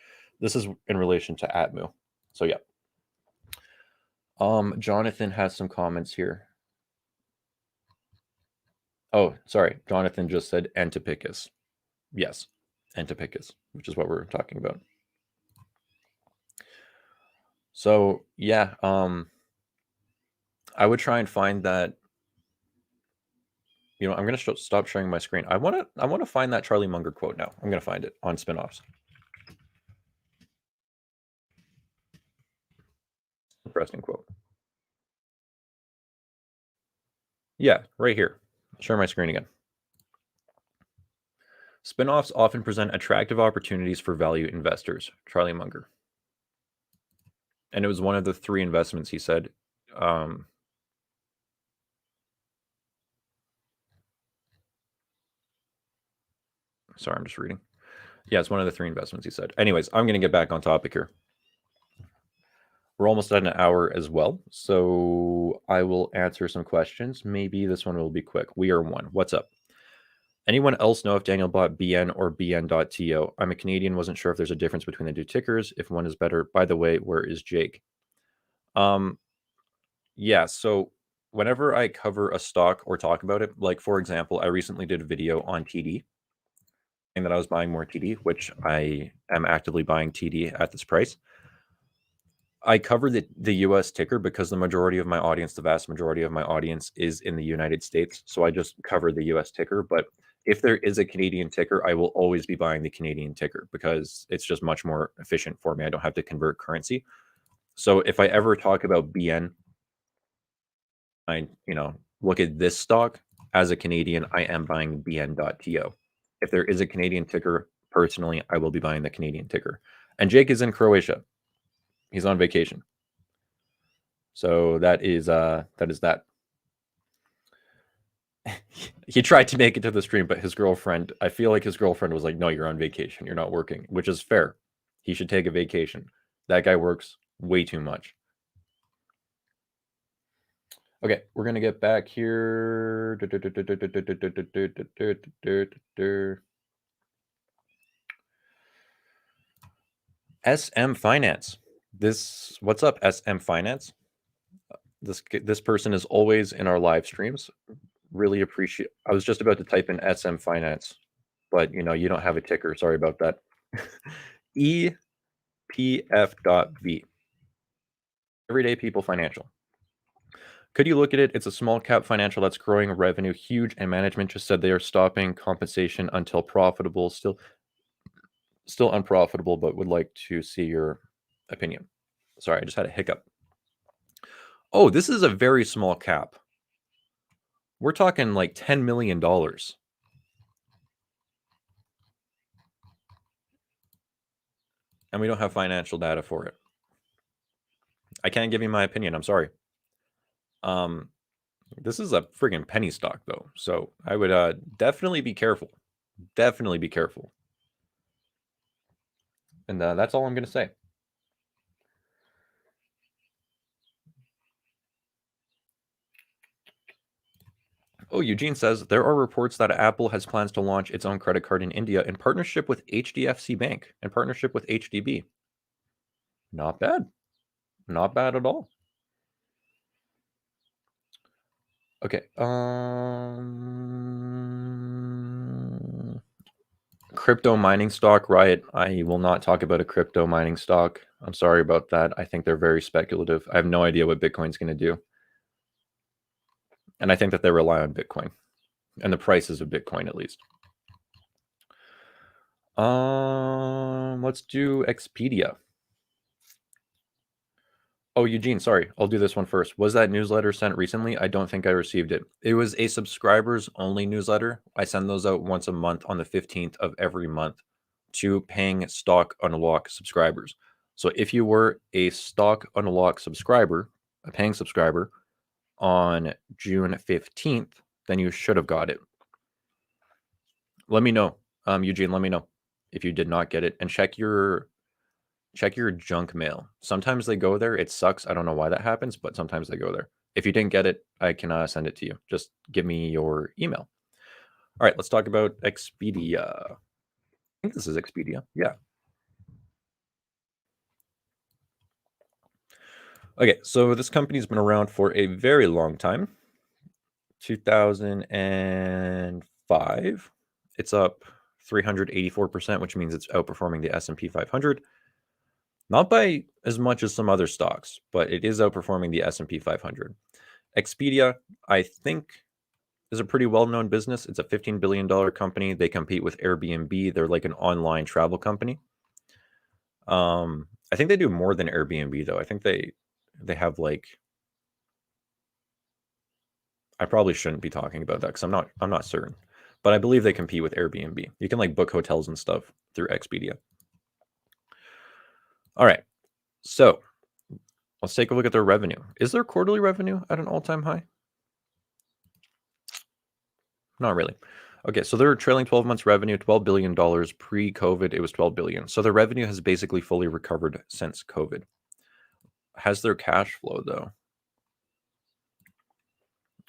This is in relation to Atmu. So yeah. Jonathan has some comments here. Oh, sorry. Jonathan just said Antipicus. Yes, Antipicus, which is what we're talking about. So yeah, I would try and find that. You know, I'm gonna stop sharing my screen. I want to find that Charlie Munger quote now. I'm gonna find it on spinoffs. Interesting quote. Yeah, right here. Share my screen again. Spinoffs often present attractive opportunities for value investors. Charlie Munger. And it was one of the 3 investments he said. Sorry, I'm just reading. Yeah, it's one of the 3 investments he said. Anyways, I'm going to get back on topic here. We're almost at an hour as well, so I will answer some questions. Maybe this one will be quick. We are one. What's up? Anyone else know if Daniel bought BN or BN.to? I'm a Canadian, wasn't sure if there's a difference between the 2 tickers, if one is better. By the way, where is Jake? Yeah, so whenever I cover a stock or talk about it, like for example, I recently did a video on TD, saying that I was buying more TD, which I am actively buying TD at this price. I cover the US ticker because the majority of my audience, the vast majority of my audience is in the United States. So I just cover the US ticker. But if there is a Canadian ticker, I will always be buying the Canadian ticker because it's just much more efficient for me. I don't have to convert currency. So if I ever talk about BN, I look at this stock as a Canadian, I am buying BN.to. If there is a Canadian ticker, personally, I will be buying the Canadian ticker. And Jake is in Croatia. He's on vacation. So that is that. He tried to make it to the stream, but his girlfriend, I feel like his girlfriend was like, no, you're on vacation. You're not working, which is fair. He should take a vacation. That guy works way too much. Okay, we're going to get back here. SM Finance. What's up, SM Finance? This person is always in our live streams. Really appreciate. I was just about to type in SM Finance, but you don't have a ticker. Sorry about that. EPF.V. Everyday People Financial. Could you look at it? It's a small cap financial that's growing revenue huge, and management just said they are stopping compensation until profitable. Still unprofitable, but would like to see your opinion. Sorry, I just had a hiccup. Oh, this is a very small cap. We're talking like $10 million. And we don't have financial data for it. I can't give you my opinion. I'm sorry. This is a friggin' penny stock, though. So I would definitely be careful. Definitely be careful. And that's all I'm going to say. Oh, Eugene says, there are reports that Apple has plans to launch its own credit card in India in partnership with HDFC Bank, in partnership with HDB. Not bad. Not bad at all. Okay. Crypto mining stock, Riot. I will not talk about a crypto mining stock. I'm sorry about that. I think they're very speculative. I have no idea what Bitcoin's going to do. And I think that they rely on Bitcoin and the prices of Bitcoin, at least. Let's do Expedia. Oh, Eugene, sorry. I'll do this one first. Was that newsletter sent recently? I don't think I received it. It was a subscribers only newsletter. I send those out once a month on the 15th of every month to paying stock unlock subscribers. So if you were a stock unlock subscriber, a paying subscriber on June 15th, then you should have got it. Let me know. Eugene, let me know if you did not get it, and check your junk mail. Sometimes they go there. It sucks. I don't know why that happens, but sometimes they go there. If you didn't get it, I can send it to you. Just give me your email. All right, let's talk about Expedia. I think this is Expedia. Yeah. Okay, so this company's been around for a very long time. 2005. It's up 384%, which means it's outperforming the S&P 500. Not by as much as some other stocks, but it is outperforming the S&P 500. Expedia, I think, is a pretty well-known business. It's a $15 billion company. They compete with Airbnb. They're like an online travel company. I think they do more than Airbnb though. I think they have like, I probably shouldn't be talking about that because I'm not certain. But I believe they compete with Airbnb. You can like book hotels and stuff through Expedia. All right. So let's take a look at their revenue. Is their quarterly revenue at an all-time high? Not really. Okay, so their trailing 12 months revenue, $12 billion. Pre-COVID, it was 12 billion. So their revenue has basically fully recovered since COVID. Has their cash flow, though?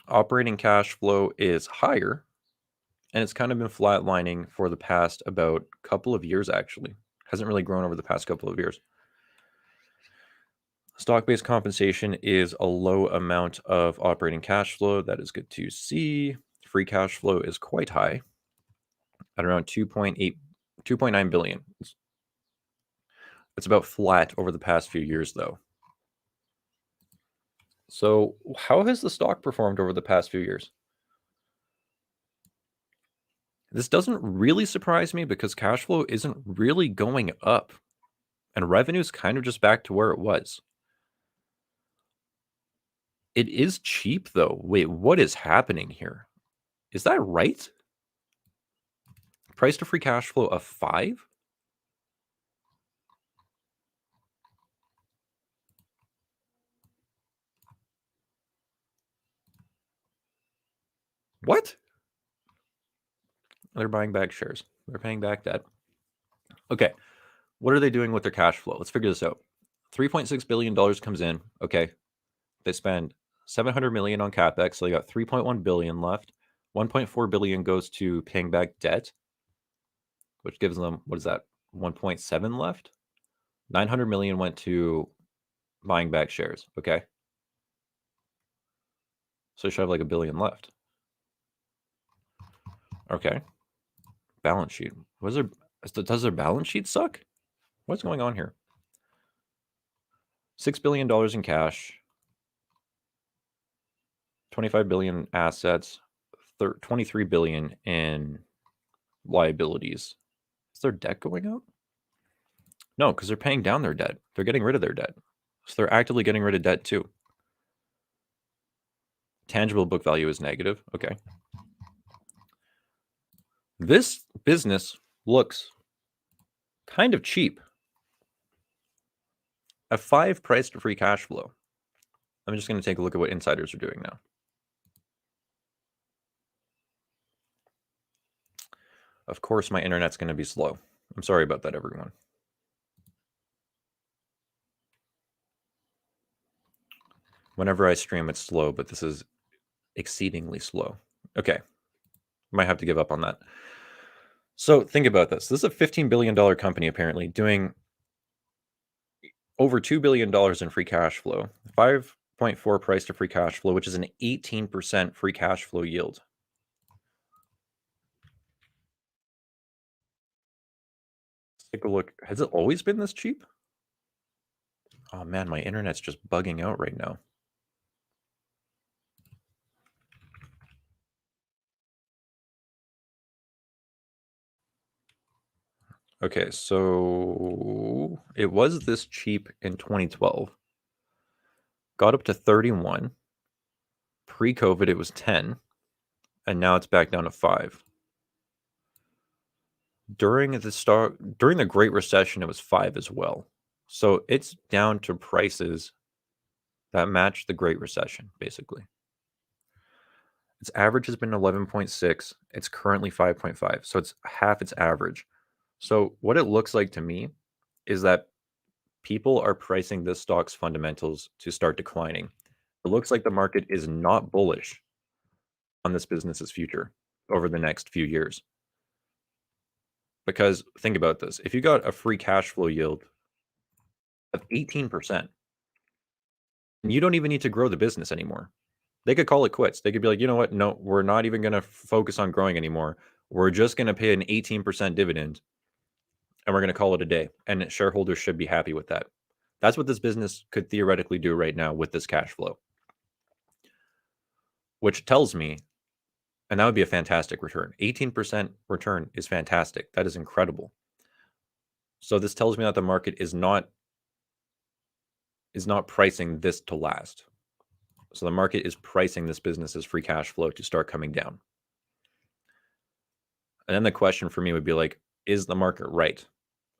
Operating cash flow is higher, and it's kind of been flatlining for the past about couple of years, actually. Hasn't really grown over the past couple of years. Stock-based compensation is a low amount of operating cash flow. That is good to see. Free cash flow is quite high at around 2.9 billion. It's about flat over the past few years, though. So, how has the stock performed over the past few years? This doesn't really surprise me because cash flow isn't really going up, and revenue is kind of just back to where it was. It is cheap, though. Wait, what is happening here? Is that right? Price to free cash flow of 5? What? They're buying back shares. They're paying back debt. Okay. What are they doing with their cash flow? Let's figure this out. $3.6 billion comes in. Okay. They spend 700 million on capex, so they got 3.1 billion left. 1.4 billion goes to paying back debt, which gives them, what is that, 1.7 left? 900 million went to buying back shares. Okay. So they should have like a billion left. Okay. Balance sheet. Does their balance sheet suck? What's going on here? $6 billion in cash, 25 billion assets, 23 billion in liabilities. Is their debt going up? No, because they're paying down their debt. They're getting rid of their debt. So they're actively getting rid of debt too. Tangible book value is negative. Okay. This business looks kind of cheap. A 5 price to free cash flow. I'm just going to take a look at what insiders are doing now. Of course, my internet's going to be slow. I'm sorry about that, everyone. Whenever I stream, it's slow, but this is exceedingly slow. Okay. Might have to give up on that. So think about this. This is a $15 billion company, apparently, doing over $2 billion in free cash flow. 5.4 price to free cash flow, which is an 18% free cash flow yield. Let's take a look. Has it always been this cheap? Oh man, my internet's just bugging out right now. Okay, so it was this cheap in 2012. got up to 31. Pre-COVID, it was 10, and now it's back down to 5. During the Great Recession, it was 5 as well. So it's down to prices that match the Great Recession, basically. Its average has been 11.6. It's currently 5.5. So it's half its average. So what it looks like to me is that people are pricing this stock's fundamentals to start declining. It looks like the market is not bullish on this business's future over the next few years. Because think about this. If you got a free cash flow yield of 18%, and you don't even need to grow the business anymore. They could call it quits. They could be like, you know what? No, we're not even going to focus on growing anymore. We're just going to pay an 18% dividend and we're going to call it a day. And shareholders should be happy with that. That's what this business could theoretically do right now with this cash flow. Which tells me, and that would be a fantastic return. 18% return is fantastic. That is incredible. So this tells me that the market is not pricing this to last. So the market is pricing this business's free cash flow to start coming down. And then the question for me would be like, is the market right?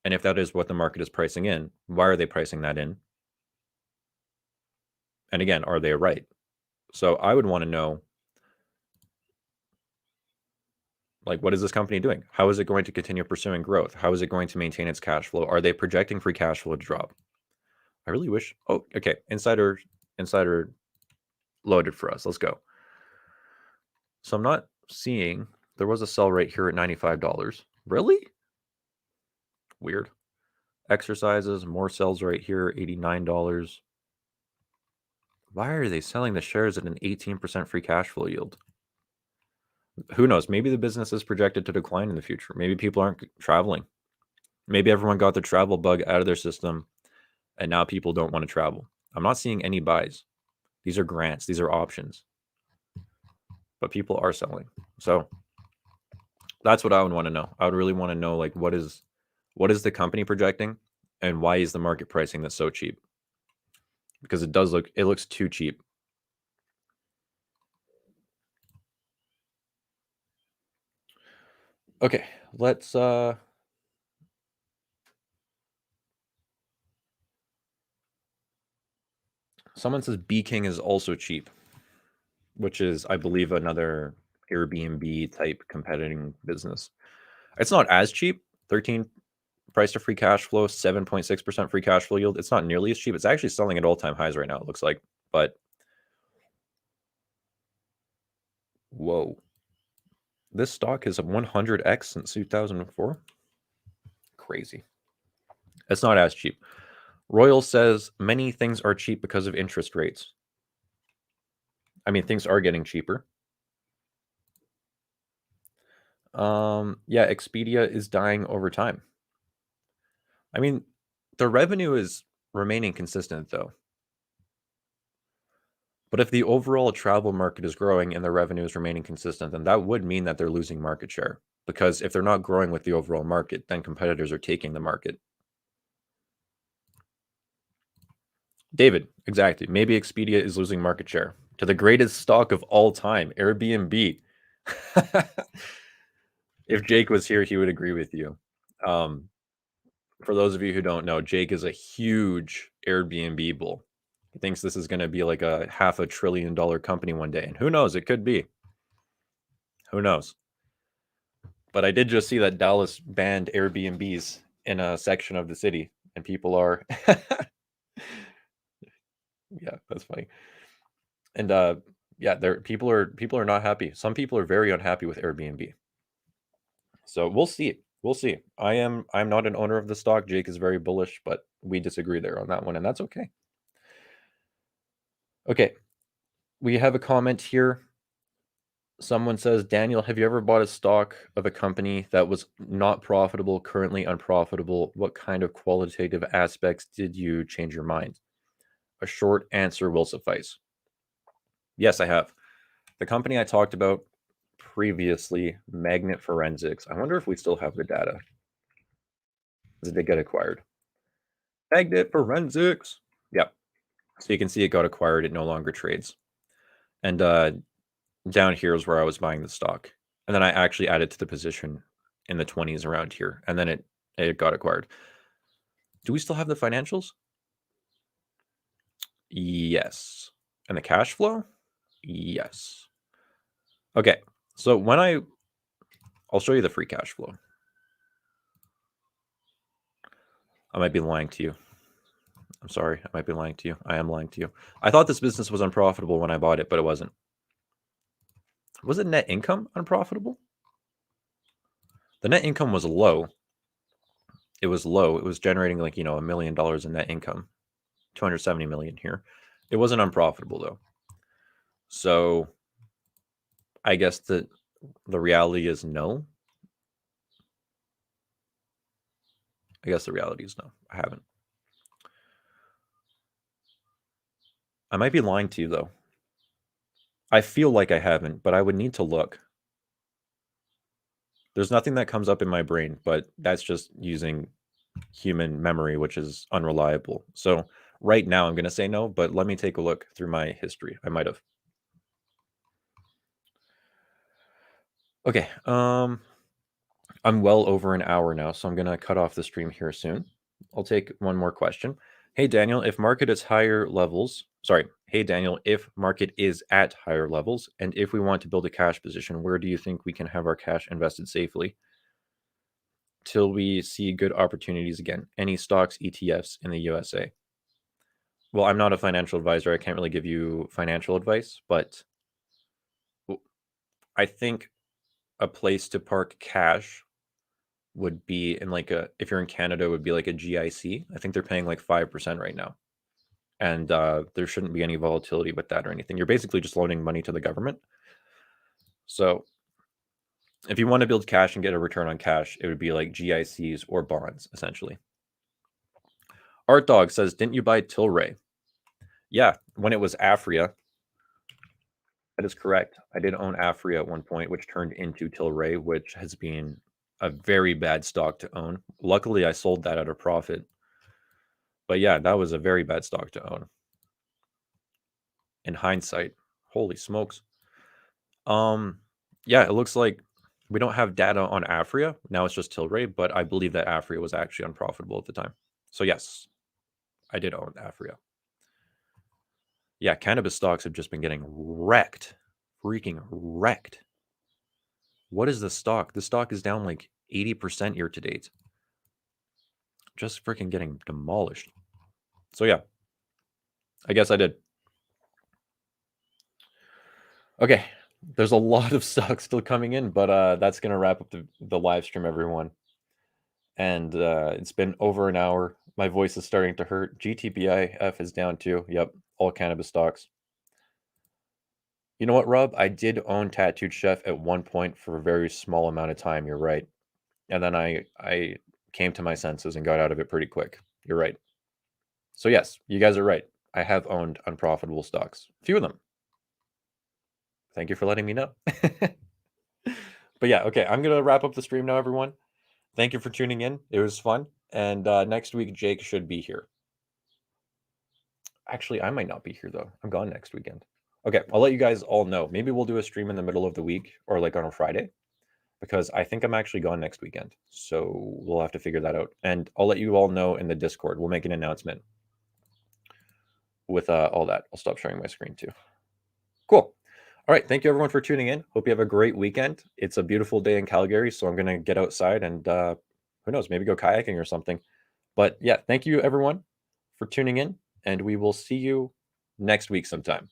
And if that is what the market is pricing in, why are they pricing that in? And again, are they right? So I would want to know, like, what is this company doing? How is it going to continue pursuing growth? How is it going to maintain its cash flow? Are they projecting free cash flow to drop? I really wish. Oh, okay. Insider loaded for us. Let's go. So I'm not seeing, there was a sell right here at $95. Really? Weird. Exercises, more sells right here, $89. Why are they selling the shares at an 18% free cash flow yield? Who knows? Maybe the business is projected to decline in the future. Maybe people aren't traveling. Maybe everyone got the travel bug out of their system and now people don't want to travel. I'm not seeing any buys. These are grants. These are options. But people are selling. So that's what I would want to know. I would really want to know, like, what is the company projecting and why is the market pricing this so cheap? Because it looks too cheap. Okay, let's someone says B King is also cheap, which is, I believe, another Airbnb type competing business. It's not as cheap. 13 price to free cash flow, 7.6% free cash flow yield. It's not nearly as cheap. It's actually selling at all-time highs right now, it looks like. But whoa. This stock is a 100x since 2004. Crazy. It's not as cheap. Royal says many things are cheap because of interest rates. I mean, things are getting cheaper. Yeah, Expedia is dying over time. I mean, the revenue is remaining consistent though. But if the overall travel market is growing and the revenue is remaining consistent, then that would mean that they're losing market share. Because if they're not growing with the overall market, then competitors are taking the market. David, exactly. Maybe Expedia is losing market share to the greatest stock of all time, Airbnb. If Jake was here, he would agree with you. For those of you who don't know, Jake is a huge Airbnb bull. He thinks this is going to be like a $500 billion company one day. And who knows? It could be. Who knows? But I did just see that Dallas banned Airbnbs in a section of the city. And people are... yeah, that's funny. And yeah, people are not happy. Some people are very unhappy with Airbnb. So we'll see. We'll see. I'm not an owner of the stock. Jake is very bullish, but we disagree there on that one, and that's okay. Okay. We have a comment here. Someone says, Daniel, have you ever bought a stock of a company that was not profitable, currently unprofitable? What kind of qualitative aspects did you change your mind? A short answer will suffice. Yes, I have. The company I talked about previously, Magnet Forensics. I wonder if we still have the data. Did they get acquired? Magnet Forensics. Yep. So you can see it got acquired. It no longer trades. And down here is where I was buying the stock. And then I actually added to the position in the 20s around here. And then it got acquired. Do we still have the financials? Yes. And the cash flow? Yes. Okay. So when I'll show you the free cash flow. I might be lying to you. I'm sorry. I might be lying to you. I am lying to you. I thought this business was unprofitable when I bought it, but it wasn't. Was it net income unprofitable? The net income was low. It was low. It was generating like, $1 million in net income. 270 million here. It wasn't unprofitable though. So I guess the reality is no. I guess the reality is no. I haven't. I might be lying to you though. I feel like I haven't, but I would need to look. There's nothing that comes up in my brain, but that's just using human memory, which is unreliable. So right now I'm going to say no, but let me take a look through my history. I might have. Okay. I'm well over an hour now, so I'm going to cut off the stream here soon. I'll take one more question. Hey, Daniel, if market is higher levels, hey, Daniel, if market is at higher levels, and if we want to build a cash position, where do you think we can have our cash invested safely till we see good opportunities again? Any stocks, ETFs in the USA? Well, I'm not a financial advisor. I can't really give you financial advice, but I think a place to park cash would be in if you're in Canada, it would be like a GIC. I think they're paying like 5% right now. And there shouldn't be any volatility with that or anything. You're basically just loaning money to the government. So if you want to build cash and get a return on cash, it would be like GICs or bonds, essentially. Art Dog says, didn't you buy Tilray? Yeah, when it was Afria. That is correct. I did own Afria at one point, which turned into Tilray, which has been a very bad stock to own. Luckily, I sold that at a profit. But yeah, that was a very bad stock to own. In hindsight, holy smokes. Yeah, it looks like we don't have data on Afria. Now it's just Tilray, but I believe that Afria was actually unprofitable at the time. So yes, I did own Afria. Yeah, cannabis stocks have just been getting wrecked. Freaking wrecked. What is the stock? The stock is down like 80% year to date. Just freaking getting demolished. So yeah, I guess I did. Okay, there's a lot of stocks still coming in, but that's going to wrap up the live stream, everyone. And it's been over an hour. My voice is starting to hurt. GTBIF is down too. Yep, all cannabis stocks. You know what, Rob? I did own Tattooed Chef at one point for a very small amount of time. You're right. And then I came to my senses and got out of it pretty quick. You're right. So yes, you guys are right. I have owned unprofitable stocks. A few of them. Thank you for letting me know. But yeah, okay, I'm going to wrap up the stream now, everyone. Thank you for tuning in. It was fun. And next week, Jake should be here. Actually, I might not be here, though. I'm gone next weekend. Okay, I'll let you guys all know. Maybe we'll do a stream in the middle of the week or like on a Friday, because I think I'm actually gone next weekend. So we'll have to figure that out. And I'll let you all know in the Discord. We'll make an announcement with all that. I'll stop sharing my screen too. Cool. All right. Thank you, everyone, for tuning in. Hope you have a great weekend. It's a beautiful day in Calgary, so I'm going to get outside and who knows, maybe go kayaking or something. But yeah, thank you, everyone, for tuning in, and we will see you next week sometime.